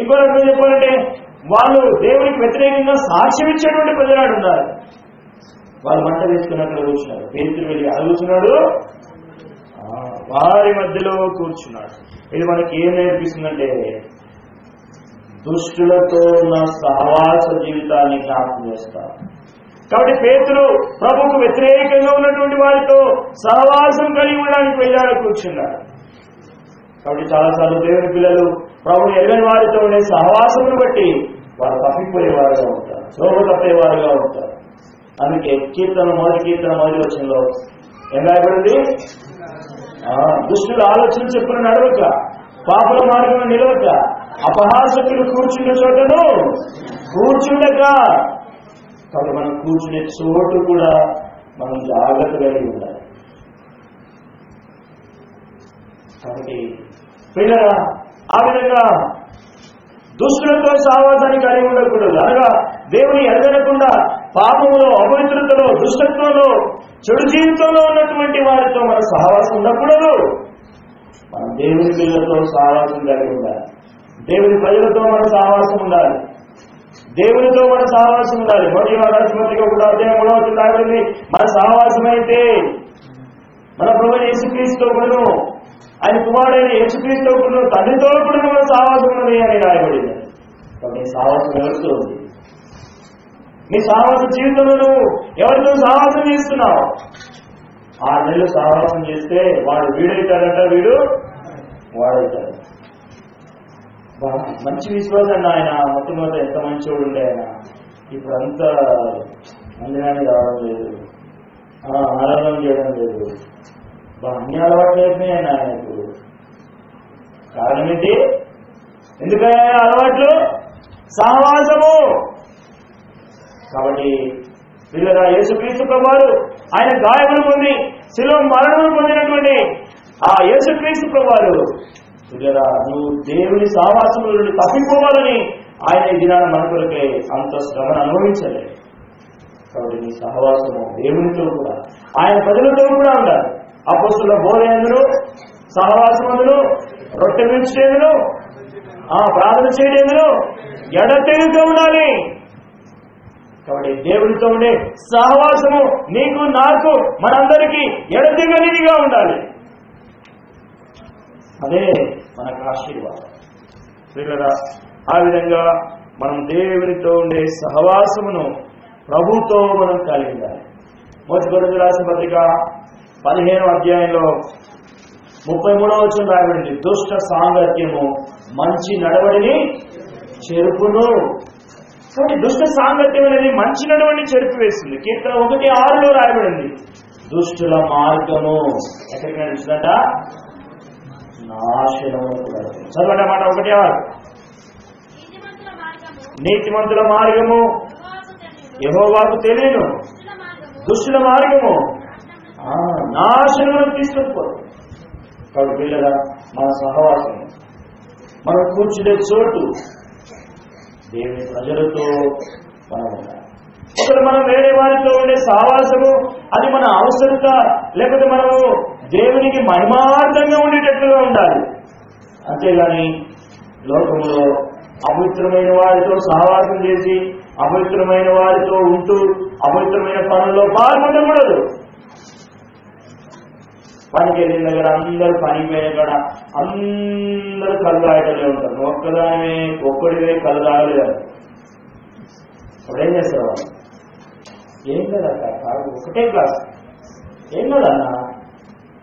ఇంకో రకంగా చెప్పాలంటే వాళ్ళు దేవుడికి వ్యతిరేకంగా సాక్ష్యం ఇచ్చేటువంటి ప్రజలు ఉన్నారు. వాళ్ళు మంట వేసుకుని అక్కడ కూర్చున్నారు. పేతురు వెళ్ళి అడుగుతున్నాడు, వారి మధ్యలో కూర్చున్నాడు. ఇది మనకి ఏం నేర్పిస్తుందంటే దుష్టులతో ఉన్న సహవాస జీవితాన్ని జ్ఞాపకం చేస్తారు. కాబట్టి పేతురు ప్రభువుకు వ్యతిరేకంగా ఉన్నటువంటి వారితో సహవాసం కలిగి ఉండడానికి వెళ్ళాడు, కూర్చున్నాడు. కాబట్టి చాలాసార్లు దేవుని పిల్లలు ప్రభువుని ఎరగని వారితో ఉండే సహవాసమును బట్టి వారు తప్పిపోయేవారుగా ఉంటారు, త్రోవ తప్పేవారుగా ఉంటారు. అందుకే మొదటి కీర్తన మొదటి వచనంలో ఏం రాయబడింది? దుష్టుల ఆలోచన చెప్పున నడవక, పాపల మార్గంలో నిలవక, అపహాసకులు కూర్చున్న చోటను కూర్చుండక. కాబట్టి మనం కూర్చునే చోటు కూడా మనం జాగ్రత్త కలిగి ఉండాలి. కాబట్టి పిల్లరా, ఆ విధంగా దుష్టులతో సహవాసాన్ని కలిగి ఉండకూడదు. అనగా దేవుని ఎరగనకుండా పాపములో, అపవిత్రతలో, దుష్టత్వంలో, చెడు జీవితంలో ఉన్నటువంటి వారితో మన సహవాసం ఉండకూడదు. మనం దేవుని పిల్లలతో సహవాసం కలిగి ఉండాలి. దేవుని ప్రజలతో మన సహవాసం ఉండాలి. దేవునితో మన సహవాసం ఉండాలి. మొదటి రాష్ట్రపతిగా 1వ అధ్యాయం 3వ వచనం రాయబడింది, మన సహవాసం అయితే మన ప్రభువైన యేసుక్రీస్తుతో కూడాను, ఆయన కుమారుడైన యేసుక్రీస్తుతో కూడాను, తండ్రితో కూడా మన సహవాసం ఉన్నది అని రాయబడింది. కాబట్టి నీ సహవాసం ఎవరితో ఉంది? నీ సహవాస జీవితంలో నువ్వు ఎవరితో సహవాసం చేస్తున్నావు? 6 నెలలు సహవాసం చేస్తే వాడు వీడైతాడంట, వీడు వాడైతాడు. మంచి విశ్వాసం ఆయన. మొట్టమొదటి ఎంత మంచివాడు ఉండే ఆయన. ఇప్పుడు అంతా మందిరానికి రావడం లేదు, ఆరాధన చేయడం లేదు, అన్ని అలవాట్లు అయిపోయాయి ఆయనకు. కారణం ఏంటి? ఎందుకయ్యా అలవాట్లు? సహవాసము. కాబట్టి పిల్లరా, యేసుక్రీస్తు ప్రభువారు ఆయన గాయములు పొంది శిలువ మరణములు పొందినటువంటి ఆ యేసుక్రీస్తు ప్రభువారు పిల్లరా, నువ్వు దేవుని సహవాసముల నుండి తప్పిపోవాలని ఆయన ఈ దినాన మన కొరకే అంత శ్రమను అనుభవించలేదు. కాబట్టి నీ సహవాసము దేవునితో కూడా, ఆయన ప్రజలతో కూడా ఉండాలి. అపోస్తుల బోధ ఎందును, సహవాసం అందును, రొట్టె విడిచేందును, ప్రార్థన చేయడం ఎడతెగక ఉండాలి. కాబట్టి దేవుడితో ఉండే సహవాసము నీకు, నాకు, మనందరికీ ఎడతెగనిదిగా ఉండాలి. అదే మనకు ఆశీర్వాదం. పిల్లరా, ఆ విధంగా మనం దేవునితో ఉండే సహవాసమును ప్రభుతో మనం కలిగి ఉండాలి. మొదటి కొరింథీయులకు రాసిన పత్రిక 15వ అధ్యాయంలో 33వ వచనం రాయబడింది, దుష్ట సాంగత్యము మంచి నడవడిని చెరుపును. కాబట్టి దుష్ట సాంగత్యం అనేది మంచి నడవడిని చెరుపు వేస్తుంది. కీర్తన 1:6లో రాయబడింది, దుష్టుల మార్గము ఎక్కడికి నడుస్తుందట? నాశనము. చదవండి మాట 1:6. నీతిమంతుల మార్గము యెహోవాకు తెలియను, దుష్టుల మార్గము నాశనమును తీసుకుపోదు. కాబట్టి పిల్లల, మన సహవాసం, మనం కూర్చునే చోటు దేవుని ప్రజలతో మనం ఉండాలి. ఒకరు మనం వేరే వారితో ఉండే సహవాసము అది మన అవసరత, లేకపోతే మనము దేవునికి మహిమార్థంగా ఉండేటట్లుగా ఉండాలి. అంతేగాని లోకములో అపవిత్రమైన వారితో సహవాసం చేసి, అపవిత్రమైన వారితో ఉంటూ, అపవిత్రమైన పనుల్లో పాల్గొనకూడదు. పనికి వెళ్ళిన దగ్గర అందరూ పనిపోయిన కాడ అందరూ కళ్ళు తాగటలే ఉంటారు. ఒక్కడివే కళ్ళు తాగలేదు. అప్పుడు ఏం చేస్తారు? ఏం కదక్క, కాదు ఒకటే క్లాస్, ఏం కదన్నా,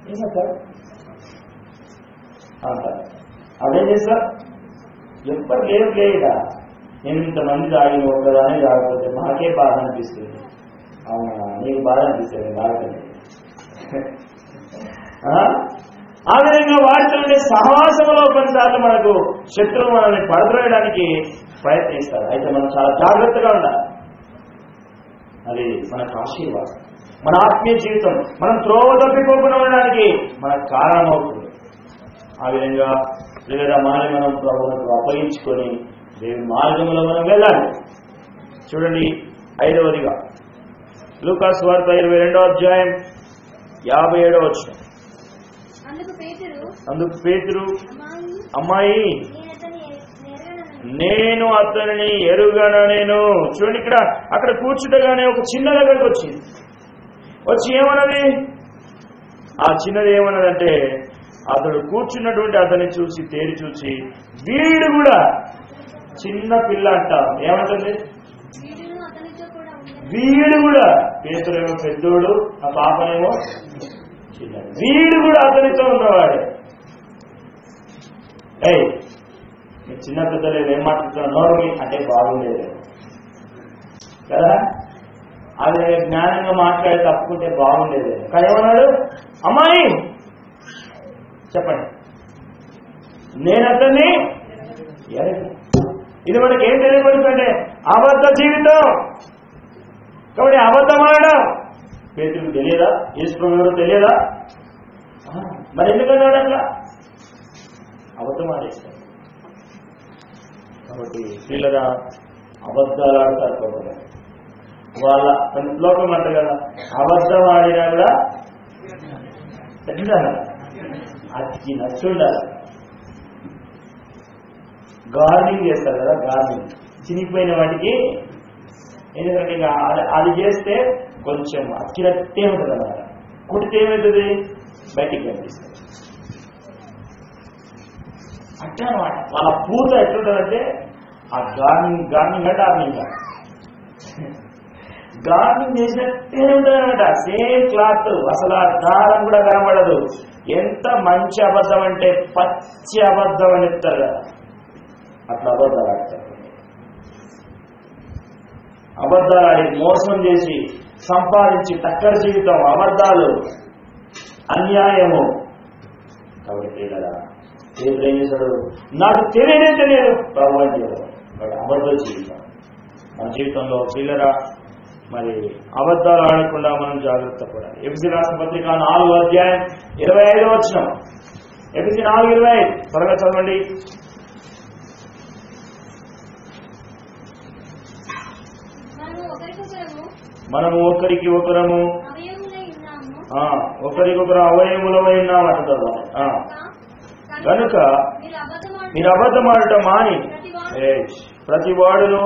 ఏం సార్ అంటారు. అదేం చేస్తారు? ఎప్పటి లేదా నేను ఇంతమంది తాగిన ఒక్కదానే తాగకపోతే మాకే బాధ అనిపిస్తుంది. అవునా, నీకు బాధ అనిపిస్తుంది తాగలేదు. ఆ విధంగా వాటితో ఉండే సహవాసంలో కొన్నిసార్లు మనకు శత్రువు మనల్ని పడద్రోయడానికి ప్రయత్నిస్తారు. అయితే మనం చాలా జాగ్రత్తగా ఉండాలి. అది మనకు ఆశీర్వాదం. మన ఆత్మీయ జీవితం మనం త్రోవ తప్పిపోకుండా ఉండడానికి మనకు కారణమవుతుంది. ఆ విధంగా లేదా మనల్ని మనం ప్రభువుకు అప్పగించుకొని దేవుని మార్గంలో మనం వెళ్ళాలి. చూడండి, 5వదిగా లూకా సువార్త 22వ అధ్యాయం 57వ వచనం. అందుకు పేతురు, అమ్మాయి నేను అతనిని ఎరుగననేను. చూడండి, ఇక్కడ అక్కడ కూర్చుండగానే ఒక చిన్న దగ్గరకు వచ్చింది. వచ్చి ఏమన్నది? ఆ చిన్నది ఏమన్నదంటే, అతడు కూర్చున్నటువంటి అతన్ని చూసి తేరి చూసి, వీడు కూడా చిన్న పిల్ల అంట. ఏమంటుంది? వీడు కూడా. పేతురేమో పెద్దోడు, ఆ పాపనేమో చిన్నది. వీడు కూడా అతనితో ఉన్నవాడే. చిన్న పెద్దలు ఏం మాట్లాడుతున్నారు అంటే బాగుండేది కదా, అదే జ్ఞానంగా మాట్లాడి తప్పుకుంటే బాగుండేది. కానీ ఏమన్నాడు? అమ్మాయి చెప్పండి, నేను అతన్ని ఇది మనకి ఏం తెలియబడుతుందంటే అబద్ధ జీవితం. కాబట్టి అబద్ధం ఆడడం పేతురుకు తెలియదా? యేసు ప్రభువు ఎవరో తెలియదా? మరి ఎందుకన్నాడు అట్లా? అబద్ధం ఆడేస్తాడు. కాబట్టి పిల్లరా అబద్ధాలు ఆడతారు కొందరు. వాళ్ళ లోకం అంటారు కదా, అబద్ధం ఆడినా కూడా అది నచ్చుండాలి. గార్నింగ్ చేస్తారు కదా, గార్నింగ్ చినిగిపోయిన వాటికి. ఎందుకంటే ఇక అది చేస్తే కొంచెం అక్కినట్టే ఉంటుంది అన్నమాట. కుడితే ఏమవుతుంది, బయటికి కనిపిస్తుంది. అట్లా అనమాట వాళ్ళ పూత ఎట్లుంటుందంటే ఆ గార్నింగ్ అంటే గార్నింగ్ చేసినట్టే ఉంటుంది అనమాట. సేమ్ క్లాత్, అసలు ఆ దారం కూడా కనబడదు. ఎంత మంచి అబద్ధం అంటే పచ్చి అబద్ధం అని చెప్తారు కదా, అట్లా అబద్ధాలు ఆడతారు. అబద్ధాలు ఆడి మోసం చేసి సంపాదించి టక్కర జీవితం, అబద్ధాలు, అన్యాయము. కాబట్టి కదా దేవుడు ఏం చేశాడు, నాకు తెలియదు ప్రభు అని చెప్పాడు. అబద్ధ జీవితం మన జీవితంలో పిల్లరా మరి అబద్ధాలు ఆడకుండా మనం జాగ్రత్త పడాలి. ఎఫెసీ రాసిన పత్రిక 4:25 ఎఫెసీ 4:25 త్వరగా చదవండి. మనము ఒకరికి ఒకరము ఒకరికొకరు అవయములమై ఉన్నామంట. కనుక మీరు అబద్ధమాడటం మాని ప్రతి వాడును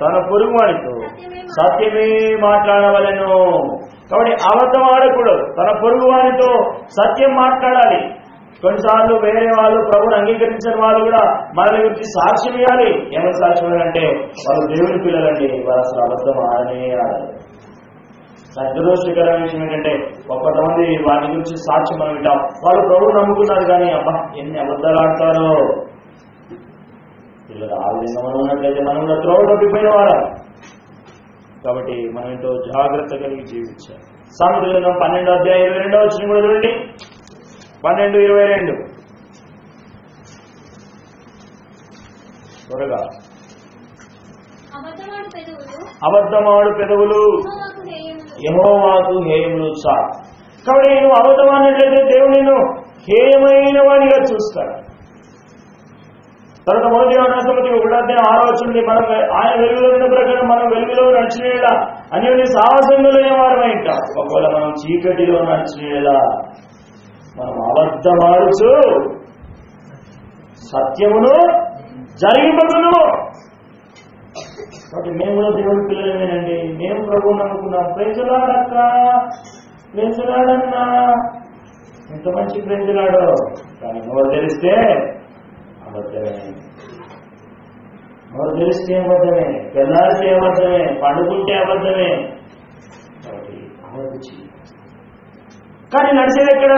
తన పొరుగు వాడితో సత్యమే మాట్లాడవలెను. కాబట్టి అబద్ధం ఆడకూడదు, తన పొరుగు వారితో సత్యం మాట్లాడాలి. కొన్నిసార్లు వేరే వాళ్ళు ప్రభువుని అంగీకరించిన వాళ్ళు కూడా మనల్ని గురించి సాక్ష్యం ఇవ్వాలి. ఏమైనా సాక్ష్యం ఇవ్వాలంటే వాళ్ళు దేవుని పిల్లలండి, వాళ్ళు అసలు అబద్ధం ఆడనే ఆడాలి. దురదృష్టకరమైన విషయం ఏంటంటే కొంతమంది వాటి గురించి సాక్ష్యం మనం వింటాం, వాళ్ళు ప్రభువు నమ్ముకున్నారు కానీ అబ్బా ఎన్ని అబద్ధాలు ఆడతారో. పిల్లలు ఆ విధంగా మనం ఉన్నట్లయితే మనం కూడా త్రోవ తప్పిపోయిన వారం. కాబట్టి మనం ఎంతో జాగ్రత్త కలిగి జీవించాలి. సామెతల గ్రంథం 12:22 కూడా చూడండి. 12:22 త్వరగా. అబద్ధమాడు పెదవులు యెహోవాకు హేయములు చాలు. కాబట్టి నువ్వు అబద్ధం అన్నట్లయితే దేవుడు నేను హేయమైన వాడిగా చూస్తాడు. తర్వాత 1 యోహాను 1:6 మనం ఆయన వెలుగులో ఉన్న ప్రకారం మనం వెలుగులో నడిచినేలా అన్యోన్య సాహసంలో లేని వారమై ఉంటాం. ఒకవేళ మనం చీకటిలో నడిచినేలా మనం అబద్ధమాడుచు సత్యమును జరిగింపదును. కాబట్టి మేము కూడా దేవుడి పిల్లలేనండి, మేము ప్రభువు నమ్ముకున్నాం. ప్రేజలాడక్క, ప్రేజలాడన్నా, ఎంత మంచి ప్రేజలాడో, కానీ నోరు తెలిస్తే అబద్ధమే. నోరు తెలిస్తే అబద్ధమే, తెల్లారితే అబద్ధమే, పండుకుంటే అబద్ధమే. కాబట్టి అబద్ధి. కానీ నడిచేది ఎక్కడ?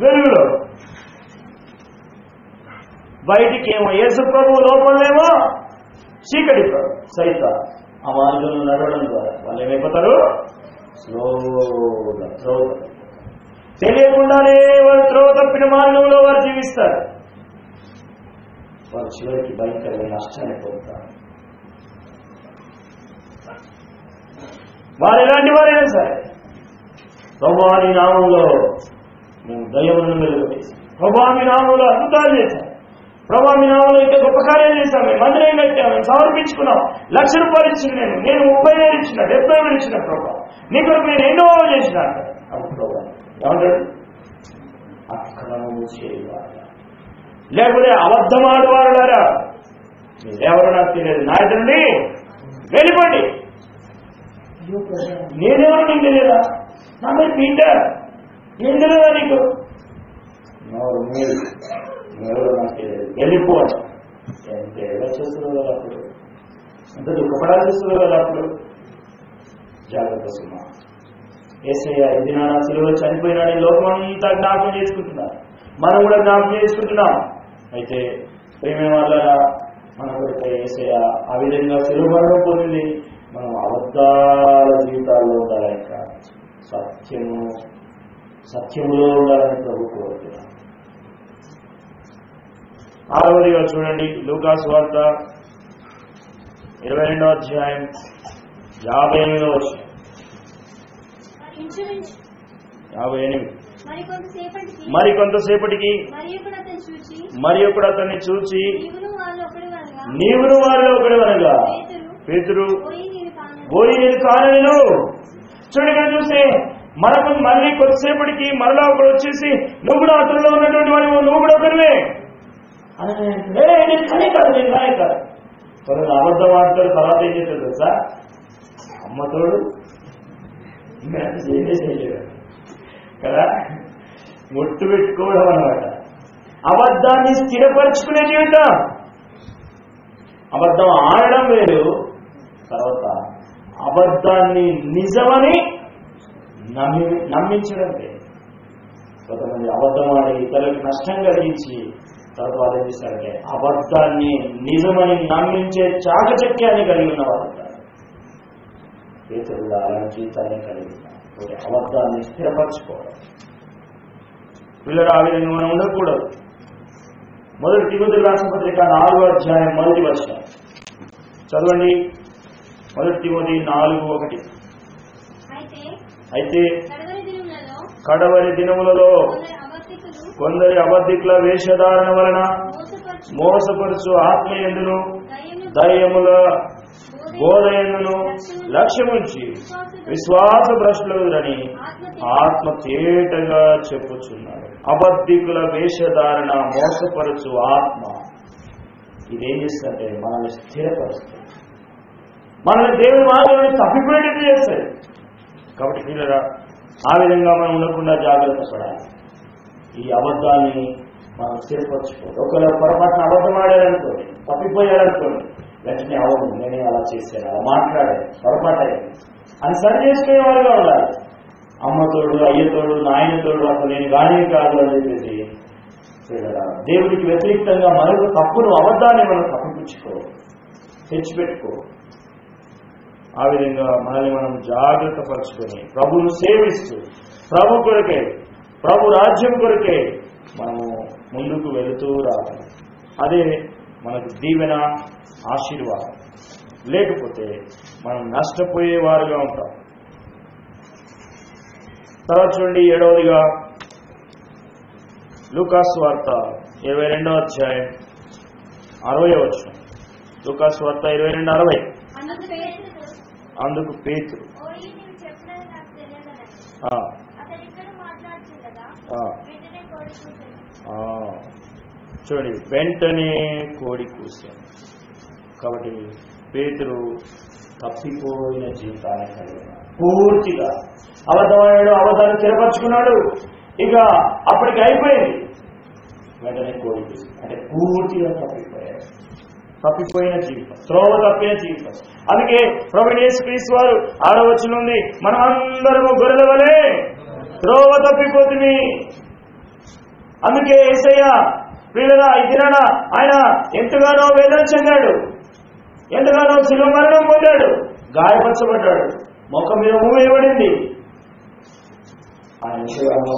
వెలుగులో. బయటికి ఏమో యేసు ప్రభు, లోపలేమో చీకటి ప్రభు సైత. ఆ మార్గంలో నడవడం ద్వారా వాళ్ళు ఏమైపోతారు? స్లోగా తెలియకుండానే వారు త్రోవ తప్పిన మార్గంలో వారు జీవిస్తారు. వారు చివరికి భయంకరమైన నష్టాన్ని పొందుతారు. వారు ఎలాంటి వారైనా సరే ప్రభువాని నామంలో మేము దయ్యములను వెలుగువేశాం, ప్రభువాని నామంలో అద్భుతాలు చేశాం, ప్రభువాని నామంలో ఇంకా గొప్ప కార్యాలు చేశాం, మేము మందిరం కట్టాం, మేము సమర్పించుకున్నాం, ₹1,00,000 ఇచ్చిన నేను 30,000 ఇచ్చిన, 70,000 ఇచ్చిన ప్రభావ నీ కొరకు నేను ఎన్నో చేసిన ప్రభావ ఏమంటాడు? అక్రమము చేయవారు లేకపోతే అబద్ధమాడువారులారా మీరెవరో నాకు తెలియదు, నా ఇద్దరుండి వెళ్ళిపోండి. నేనెవరు నీకు తెలియదా? నా మీద పీట ఏం తెలియదా నీకు? ఎవరో నాకు తెలియదు, వెళ్ళిపోవాలి. ఎంత ఎలా చేస్తుందో కదా అప్పుడు, ఎంత దుఃఖపడాల్సి వస్తుందో కదా అప్పుడు. జాగ్రత్త సుమా. యేసయ్య ఇది నా సిలువలో చనిపోయినాడని లోకమంతా జ్ఞాపకం చేసుకుంటున్నారు, మనం కూడా జ్ఞాపకం చేసుకుంటున్నాం. అయితే ప్రేమైన వాళ్ళ మన కొరకు యేసయ్య ఆ విధంగా సిలువ మరణం పొందింది. మనం అబద్ధాల జీవితాల్లో ఉండాలి, ఇంకా సత్యములో ఉండాలని ప్రభు కోరుతున్నాం. 6వదిగా చూడండి, లూకా సువార్త 22వ అధ్యాయం 58వ వచనం. 58 మరికొంతసేపటికి మరి ఒకడు అతన్ని చూచి నీవును వారిలో ఒకడివనగా పేతురు పోయి నేను కానను. చూడండి ఇక్కడ చూస్తే మళ్ళీ కొద్దిసేపటికి మరలా ఒకడు వచ్చేసి నువ్వు కూడా అతనిలో ఉన్నటువంటి వాడు, నువ్వు కూడా ఒకరివే అని నేను కానీ కాదు, నేను కానీ కాదు. కొన్ని అబద్ధం ఆడతారు. తర్వాత ఏం చేస్తారు తెలుసా? అమ్మతోడు చేయలేదు కదా, ముట్టు పెట్టుకోవడం అన్నమాట. అబద్ధాన్ని స్థిరపరుచుకునే జీవితం. అబద్ధం ఆడడం వేరు, తర్వాత అబద్ధాన్ని నిజమని నమ్మించడం వేరు. కొంతమంది అబద్ధం ఆడి ఇతరులకు నష్టం కలిగించి తర్వాత వాళ్ళు ఏం చేస్తారంటే అబద్ధాన్ని నిజమని నమ్మించే చాకచక్యాన్ని కలిగి ఉన్నవారు. పేతురు అలాంటి జీవితాన్ని కలిగి ఉన్నారు. అబద్ధాన్ని స్థిరపరచుకోవడం పిల్లలు ఆ విధంగా మనం ఉండకూడదు. మొదటి తిమోతి రాసిన పత్రిక 4వ అధ్యాయం 1వ వచనం చదవండి. మొదటి తిమోతి 4:1. అయితే కడవరి దినములలో కొందరి అబద్ధికుల వేషధారణ వలన మోసపరుచు ఆత్మయందును దయ్యముల బోధయందును లక్ష్యముంచి విశ్వాస భ్రష్టులని ఆత్మ తేటగా చెప్పుచున్నాడు. అబద్ధికుల వేషధారణ, మోసపరుచు ఆత్మ ఇదేం చేస్తుందంటే మనల్ని స్థిరపరుస్తుంది, మనల్ని దేవుని మార్గాన్ని తప్పిపోయేటట్టు చేస్తాయి. కాబట్టి పిల్లరా, ఆ విధంగా మనం ఉండకుండా జాగ్రత్త పడాలి. ఈ అబద్ధాన్ని మనం స్థిరపరచుకోవాలి. ఒకవేళ పొరపాటున అబద్ధం ఆడారనుకోండి, తప్పిపోయారనుకోండి, వెంటనే అవును నేనే అలా చేశాను, అలా మాట్లాడాను, పొరపాటయ్యాను అని సరి చేసుకునే వారుగా ఉండాలి. అమ్మతోడు, అయ్యతోడు, నాయనతోడు అసలు నేను గానే కాదు అని చెప్పేసి దేవుడికి వ్యతిరేక్తంగా మరొక తప్పును, అబద్ధాన్ని మనం తప్పిపుచ్చుకో, తెచ్చిపెట్టుకో. ఆ విధంగా మనల్ని మనం జాగ్రత్త పరుచుకొని ప్రభువును సేవిస్తూ ప్రభు కొరకే, ప్రభు రాజ్యం కొరకే మనము ముందుకు వెళుతూ రావాలి. అదే మనకు దీవెన, ఆశీర్వాదం. లేకపోతే మనం నష్టపోయేవారుగా ఉంటాం. తర్వాత చూడండి 7వదిగా లూకాసు వార్త 22వ అధ్యాయం 60వ వచనం. లూకాసు వార్త 22:60. అందుకు పేతురు చూడండి వెంటనే కోడి కూశాడు. కాబట్టి పేతురు తప్పిపోయిన జీవితాన్ని కలిగిన పూర్తిగా అబద్ధమాడాడు, అబద్ధాన్ని స్థిరపరచుకున్నాడు. ఇక అప్పటికి అయిపోయింది. వెంటనే కోడి కూశాడు అంటే పూర్తిగా తప్పిపోయాడు. తప్పిపోయిన జీవితం, త్రోవ తప్పిన జీవితం. అందుకే ప్రభువైన యేసుక్రీస్తు వారు 6వ వచనం ఉంది, మనం అందరము గొర్రెల వలె త్రోవ తప్పిపోతుంది. అందుకే యేసయ్య ప్రియులరా ఈ దినాన ఆయన ఎంతగానో వేదన చెందాడు, ఎంతగానో శిలువ మరణం పొందాడు, గాయపరచబడ్డాడు, ముఖం మీద మూవేయబడింది. ఆయన ఎంతగానో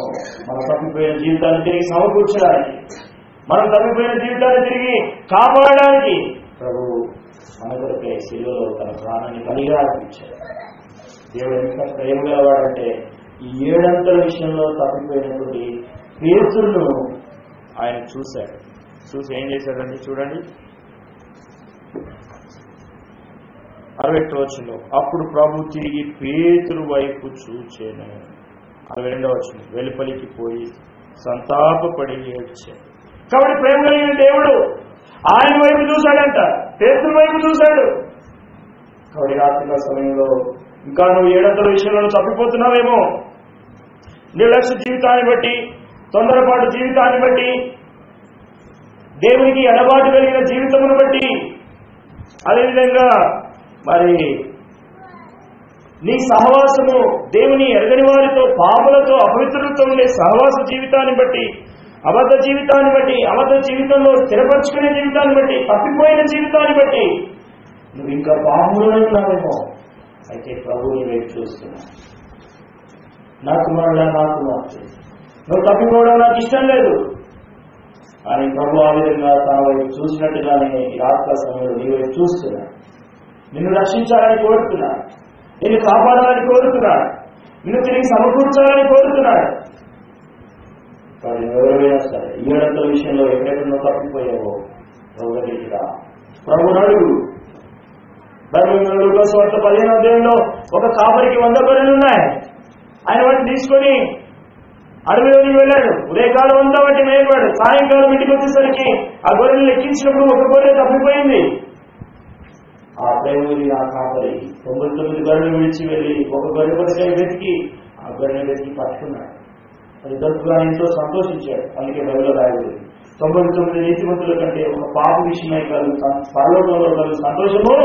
మన తప్పిపోయిన జీవితాన్ని తిరిగి సమకూర్చడానికి, మనం తప్పిపోయిన జీవితాన్ని తిరిగి కాపాడడానికి ప్రభు మన కొరకే శిలువలో తన ప్రాణాన్ని బలిగా అర్పించాడు. దేవుడు ఎంత ప్రేమ గలవాడంటే ఈ 7 అంతల విషయంలో తప్పిపోయినటువంటి పేతురును ఆయన చూశాడు. చూసి ఏం చేశాడండి చూడండి 61వ వచనంలో, అప్పుడు ప్రభు తిరిగి పేతురు వైపు చూచెను. 62వ వచనం, వెలుపలికి పోయి సంతాపపడి ఏడ్చాడు. కాబట్టి ప్రేమ కలిగిన దేవుడు ఆయన వైపు చూశాడంట, పేతురు వైపు చూశాడు. కాబట్టి రాత్రికాల సమయంలో ఇంకా నువ్వు 7 అంతల విషయంలో తప్పిపోతున్నావేమో, నిర్లక్ష్య జీవితాన్ని బట్టి, తొందరపాటు జీవితాన్ని బట్టి, దేవునికి ఎడబాటు కలిగిన జీవితమును బట్టి, అదేవిధంగా మరి నీ సహవాసము దేవుని ఎరగని వారితో, పాపులతో, అపవిత్రులతో ఉండే సహవాస జీవితాన్ని బట్టి, అబద్ధ జీవితాన్ని బట్టి, అబద్ధ జీవితంలో స్థిరపరచుకునే జీవితాన్ని బట్టి, తప్పిపోయిన జీవితాన్ని బట్టి నువ్వు ఇంకా పాపులోనే ఉన్నావేమో. అయితే ప్రభువుని వైపు చూస్తున్నా, నా కుమారుడా, నా కుమార్తె, నువ్వు తప్పిపోవడం నాకు ఇష్టం లేదు. కానీ ప్రభు ఆ విధంగా తన వైపు చూసినట్టుగానే ఈ రాత్రి సమయంలో నీ వైపు చూస్తున్నా, నిన్ను రక్షించాలని కోరుతున్నాడు, నిన్ను కాపాడాలని కోరుతున్నాడు, నిన్ను తిరిగి సమకూర్చాలని కోరుతున్నాడు. వాడు ఎవరైనా సరే ఈడంతల విషయంలో ఎక్కడెక్కడో తప్పిపోయావో ప్రభు దగ్గరికి రా, ప్రభు నడుగు. స్వార్థ 15వ అధ్యాయంలో ఒక కాపరికి 100 గొర్రెలు ఉన్నాయి. ఆయన వాటిని తీసుకొని అడవిలోకి వెళ్ళాడు. ఉదయకాలం అంతా వాటిని మేపాడు. సాయంకాలం ఇంటికి వచ్చేసరికి ఆ గొర్రెలు లెక్కించినప్పుడు ఒక గొర్రె తప్పిపోయింది. ఆ ప్రేమని ఆ కాపరి 99 గొర్రెలు విడిచి వెళ్ళి ఒక గొర్రె కొరకై వెతికి ఆ గొర్రెని వెతికి పట్టుకున్నాడు. అది దొరుకుగా ఎంతో సంతోషించాడు. అందుకే బైబిల్లో రాయబడింది 99 నీతిమంతుల కంటే ఒక పాప విషయమై కలుగు పరలోకంలో కలుగు సంతోషము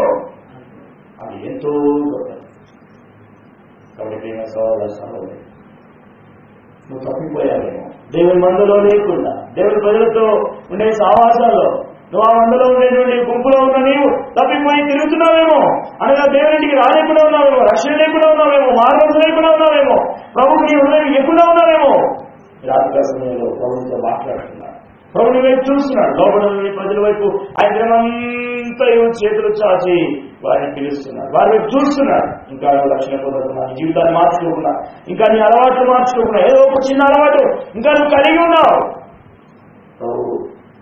అది ఎంతో గొప్పది. కాబట్టి ప్రేమ సహోదరి, నువ్వు తప్పిపోయావేమో దేవుని మందులో లేకుండా, దేవుని ప్రజలతో ఉండే సావాసాల్లో నువ్వు ఆ మందులో ఉండేటువంటి గుంపులో ఉన్న నీవు తప్పిపోయి తిరుగుతున్నావేమో, అనగా దేవునికి రాలేకుండా ఉన్నావేమో, రక్షణ లేకుండా ఉన్నావేమో, మార్గం లేకుండా ఉన్నావేమో, ప్రభుకి నీ హృదయం ఎక్కువగా ఉన్నావేమో. రాత్రి సమయంలో ప్రభుత్వం మాట్లాడుతున్నాడు. ప్రభుని వైపు చూస్తున్నాడు. లోపల ప్రజల వైపు ఆయన దినమంతా చేతులు చాచి వారిని పిలుస్తున్నాడు. వారి వైపు చూస్తున్నాడు. ఇంకా నువ్వు రక్షణ పొందకుండా, నీ జీవితాన్ని మార్చుకోకుండా, ఇంకా నీ అలవాట్లు మార్చుకోకుండా, ఏదో ఒక చిన్న అలవాటు ఇంకా నువ్వు కలిగి ఉన్నావు. ప్రభు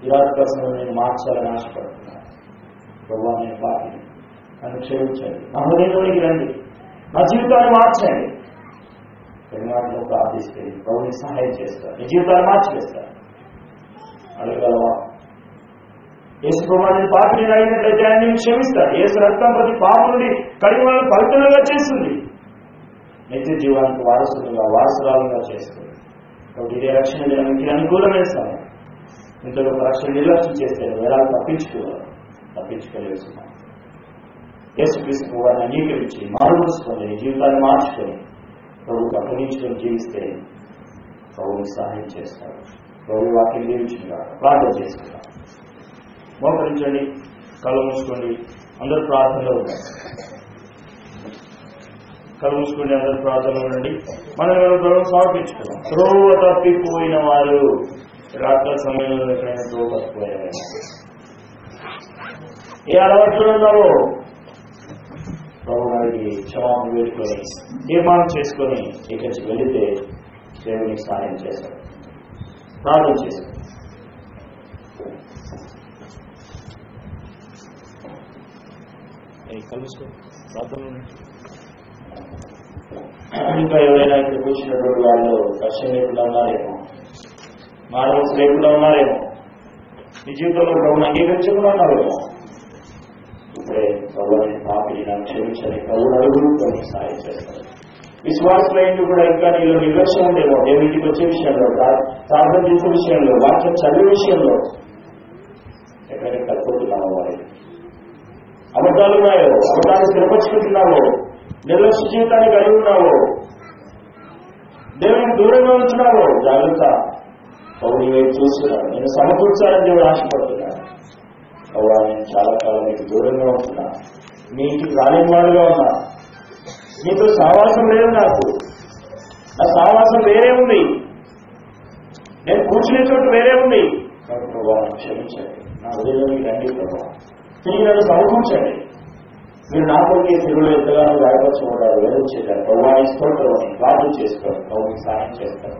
నిరాత్మకం నేను మార్చాలని ఆశపడుతున్నాను. ప్రభు నేను పాపి, నన్ను క్షమించండి, నా హృదయంలోనికి రండి, నా జీవితాన్ని మార్చండి. పెరుమాటలో ప్రార్థిస్తే ప్రభుని సహాయం చేస్తారు, నీ జీవితాన్ని మార్చివేస్తారు. అడగలవా? యేసు ప్రభు పాపని అడిగినట్లయితే ఆయన నేను క్షమిస్తాడు. యేసు రక్తం ప్రతి పాప నుండి కడిగి వాళ్ళని పవిత్రంగా చేస్తుంది, నిత్య జీవానికి వారసురాలుగా చేస్తుంది. కాబట్టి ఇదే రక్షణ జనానికి అనుకూలమైన సమయం. ఇంతలో రక్షణ నిర్లక్ష్యం చేస్తే ఎలా తప్పించుకోలేస్తున్నాం. యేసుక్రీస్తు వారిని అంగీకరించి మారుమూసుకొని జీవితాన్ని మార్చుకొని ప్రభుకు అప్పగించుకొని జీవిస్తే ప్రభుని సహాయం చేస్తాడు. ప్రభు వాక్యం దీవించుగా ప్రార్థన చేసుకుంటాం. మోకరించండి, కళ్ళు మూసుకోండి, అందరూ ప్రార్థనలో ఉండండి. కళ్ళు మూసుకోండి, అందరూ ప్రార్థనలో ఉండండి. మనం ప్రభు సమర్పించుకున్నాం. త్రోవ తప్పిపోయిన వారు రాత్రి సమయంలో ఎక్కడైనా త్రోవ తప్పిపోయారు, ఏ అలవాట్లు ఉన్నారో ప్రభు గారికి క్షమాపణ వేడుకొని తీర్మానం చేసుకొని ఇక్కడికి వెళితే దేవునికి సహాయం చేశారు. ప్రార్థన చేశారు. ఇంకా ఎవరైనా ఇక్కడ కూర్చున్నటువంటి వాళ్ళు రక్షణ లేకుండా ఉన్నారేమో, మానవస్ లేకుండా ఉన్నారేమో, నీ జీవితంలో ప్రభుని అంగీకరించకుండా ఉన్నారేమో. ఇప్పుడే ప్రభుని పాపి నాకు క్షమించని ప్రభు అడుగులు ప్రభుని సహాయం చేస్తారు. విశ్వాసమైంది కూడా ఇంకా నీలో నిర్లక్ష్యం ఉండేమో, దేవునికి వచ్చే విషయంలో, ప్రార్థన చేసే విషయంలో, వాక్యం చదివే విషయంలో ఎక్కడైనా తక్కుతున్నావో, వారి అబద్ధాలు ఉన్నాయో, అబద్ధాలు స్థిరపరుచుకుంటున్నావో, నిర్లక్ష్య జీవితాన్ని కలిగి ఉన్నావో, దేవునికి దూరంగా ఉంటున్నావో, జాగ్రత్త. పౌరుని వైపు చూస్తున్నాడు, నేను సమకూర్చాలని దేవుడు ఆశపడుతున్నాడు. అవునా, నేను చాలా కాలం మీకు దూరంగా ఉంటున్నా, మీ ఇంటికి రాలేని వాడుగా ఉన్నా, నీతో సావాసం లేదు, నాకు నా సావాసం వేరే ఉంది, నేను కూర్చునే చోటు వేరే ఉంది. కాబట్టి ప్రభావం క్షమించండి, నా హృదయంలోకి రండి ప్రభావం, తిరిగి నన్ను సమకూర్చండి. మీరు నా కొరికే తెలుగులో ఎంతగానో గాయపరచబడ్డారు, వేదొచ్చేశారు. ప్రభావాన్ని స్తోత్రం ప్రార్థన చేసుకోండి, ప్రభుకి సహాయం చేస్తారు.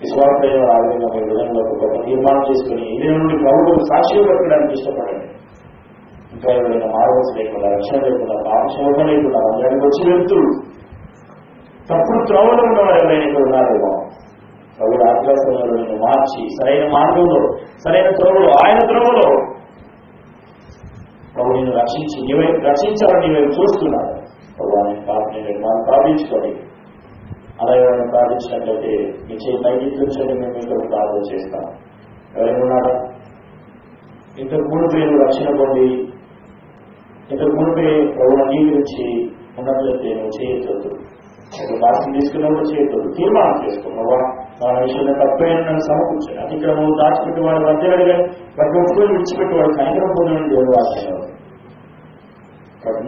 విశ్వాసమైన ఆ విధంగా మీ హృదయంలో ఒక తీర్మానం చేసుకుని ఇదే నుండి ప్రభుత్వం సాక్షి పెట్టడానికి ఇష్టపడండి. ఇంకా ఎవరైనా మార్గం లేకుండా, రక్షణ లేకుండా, పాపశోభ లేకుండా అందరికి వచ్చి వెళ్తూ తప్పుడు త్రోవలో ఉన్నవారు ఎవరైనా ఇక్కడ ఉన్నారేమో, ప్రభుత్వ ఆత్మీయంలో నేను మార్చి సరైన మార్గంలో, సరైన త్రోవలో, ఆయన త్రోవలో ప్రభు నేను రక్షించాలని నీవైపు చూస్తున్నాను. ప్రభుత్వాన్ని పాపని నిర్మాణం ప్రార్థించుకోండి. అలా ఎవరైనా ప్రార్థించినట్లయితే మీ చేయి పైకి కూర్చొని మేము ఇక్కడ ప్రార్థన చేస్తాం. ఎవరైనా ఉన్నారా? ఇంతకు మునిపే రక్షణ పొంది, ఇంతకు మునిపే ప్రభుత్వం అంగీకరించి ఉన్నట్లయితే నువ్వు చేయొద్దు. బాధ్యత తీసుకున్నప్పుడు చేయొద్దు. తీర్మానం చేసుకో, ప్రభావ నా విషయంలో తప్పైన నన్ను సమకూర్చాను. అది ఇక్కడ నువ్వు దాచిపెట్టేవాడు మధ్యలో వాటిని ఒప్పుకొని విడిచిపెట్టేవాడు కనికరం పొందిన దేవుడు వాక్యం.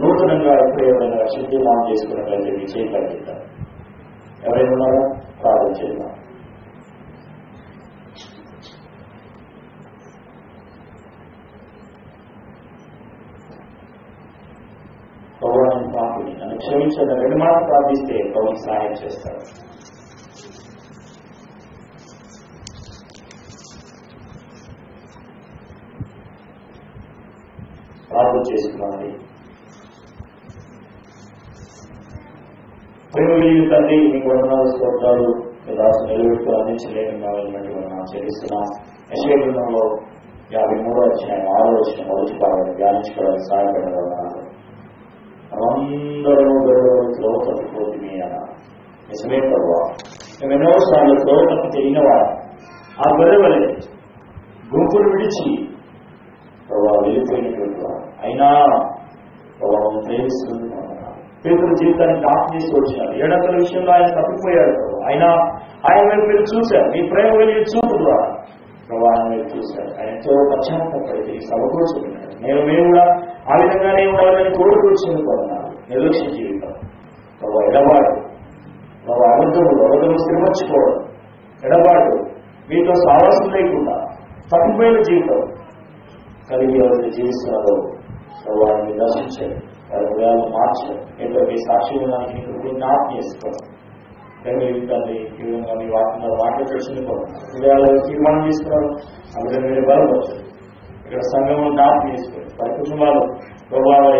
నూతనంగా ఎప్పుడు ఎవరైనా రక్షణ తీర్మానం చేసుకున్నట్లయితే మీ చేయి పనిచేస్తారు. ఎవరైనా ఉన్నారా? ప్రార్థన చేద్దాం. ప్రభువాన్ని పాపిని నన్ను క్షమించని రెండు మాటలు ప్రార్థిస్తే ప్రభుని సహాయం చేస్తాడు. నమోదు చేసుకున్నది. ప్రేమ కలిగిన తండ్రి మీకు వందనాలు, స్తోత్రాలు. దాసు నిలబెట్టుకు అందించలేని మనం చెల్లిస్తున్నాం. యెషయా గ్రంథంలో 53వ అధ్యాయం 6వ వచనం మొదటి భాగాన్ని ధ్యానించుకోవడానికి సహాయపడిన అందరూ త్రోవ తప్పిపోతుంది అన్నారు. నిజమే ప్రభువా, మేము ఎన్నోసార్లు త్రోవ తప్పి తెలియనివాడు. ఆ గొర్రెవలే గుంపులు విడిచి ప్రభావ వెళ్ళిపోయినటువంటి వాడు. అయినా ప్రభావం ప్రేమిస్తుంది. పేతురు జీవితానికి జ్ఞాపకం చేసి వచ్చారు. 7 విషయంలో ఆయన తప్పిపోయాడు. అయినా ఆయన వైపు మీరు చూశారు. మీ ప్రేమ వెళ్ళి చూపు ద్వారా ప్రభావం ఆయన వైపు చూశారు. ఆయనతో పశ్చాత్తపడి సమకూర్చుకున్నాడు. మేము కూడా ఆ విధంగానే ఉండాలని కోరుకూర్చుని కొన్నాను. నిర్లక్ష్య జీవితం, ప్రభావ ఎడబాటు, ప్రభావ అబద్ధము స్థిరమర్చుకోవడం, ఎడబాటు, మీతో సావాసం లేకుండా తప్పిపోయిన జీవితం కలిగి ఎవరిని జీవిస్తున్నారో ప్రభావాన్ని దర్శించారు. వారి హృదయాలను మార్చడం, ఏంటో మీ సాక్షిదానికి నీకు జ్ఞాపకం చేసుకోవడం. తండ్రి ఈ విధంగా మీ వాక్యంలో మాటలు తెలిసింది హృదయాల్లో తీర్మానం తీసుకున్నారు. అందులో మీరు బలపరచండి. ఇక్కడ సంఘంలో జ్ఞాపకం చేసుకోండి. వారి కుటుంబాలు ప్రభావం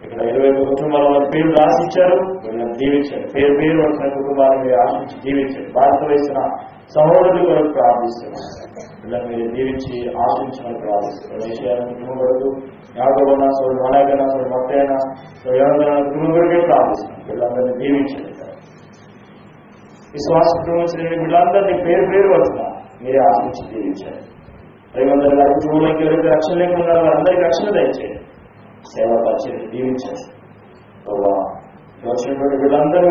ఇక్కడ 21 కుటుంబాల వారి పేరు రాసిచ్చారు. వీళ్ళని దీవించండి. పేరు వచ్చిన కుటుంబాలను మీరు ఆశించి దీవించండి. భారత వయసున సహోదరుల కొరకు ప్రార్థిస్తున్నాం. వీళ్ళని మీరు దీవించి ఆశించమని ప్రార్థిస్తున్నారు. విషయాలను కుటుంబం కొరకు యాగోబన సోదరు మలాగన సోదరు మత్తైన కుటుంబం కొరకే ప్రార్థిస్తున్నాం. వీళ్ళందరినీ దీవించండి. విశ్వాస కుటుంబం వీళ్ళందరినీ పేరు వచ్చిన మీరే ఆశించి దీవించండి. 500 కుటుంబంలోకి ఎవరికి రక్షణ లేకుండా వారందరికీ రక్షణ దయచేయండి. సేవా పరిచయం దీవించండి. వచ్చినటువంటి వీళ్ళందరూ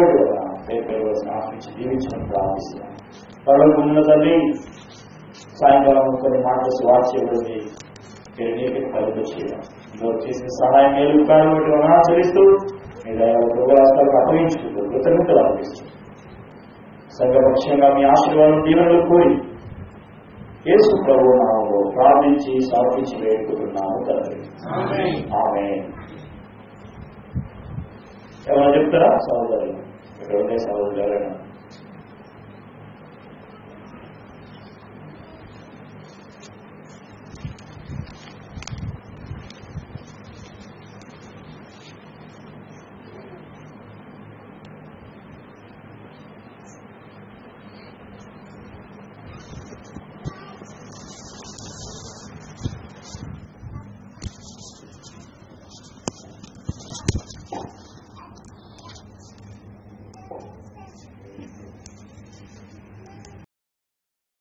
పేరు ఆశించి దీవించమని ప్రార్థిస్తున్నాం. పర్వకు ఉన్న తల్లి సాయంకాలం కొన్ని మాటలు స్వార్థ చేయబడింది. మీరు నీకు ఫలితం చేయడం చేసిన సహాయం మేలు కారణం ఆచరిస్తూ మీరు రోగాలకు అప్పగించుకుంటూ కృతజ్ఞతలు అర్పిస్తుంది. సంఘపక్షంగా మీ ఆశీర్వాదం దీవెనలు కోరి యేసు ప్రభువు నామములో ప్రార్థించి సమర్పించి వేడుకుంటున్నాము తండ్రి. ఆమేన్. ఏమైనా చెప్తారా సహోదరులు? ఇక్కడ ఉండే సహోదరులు ఎవరైనా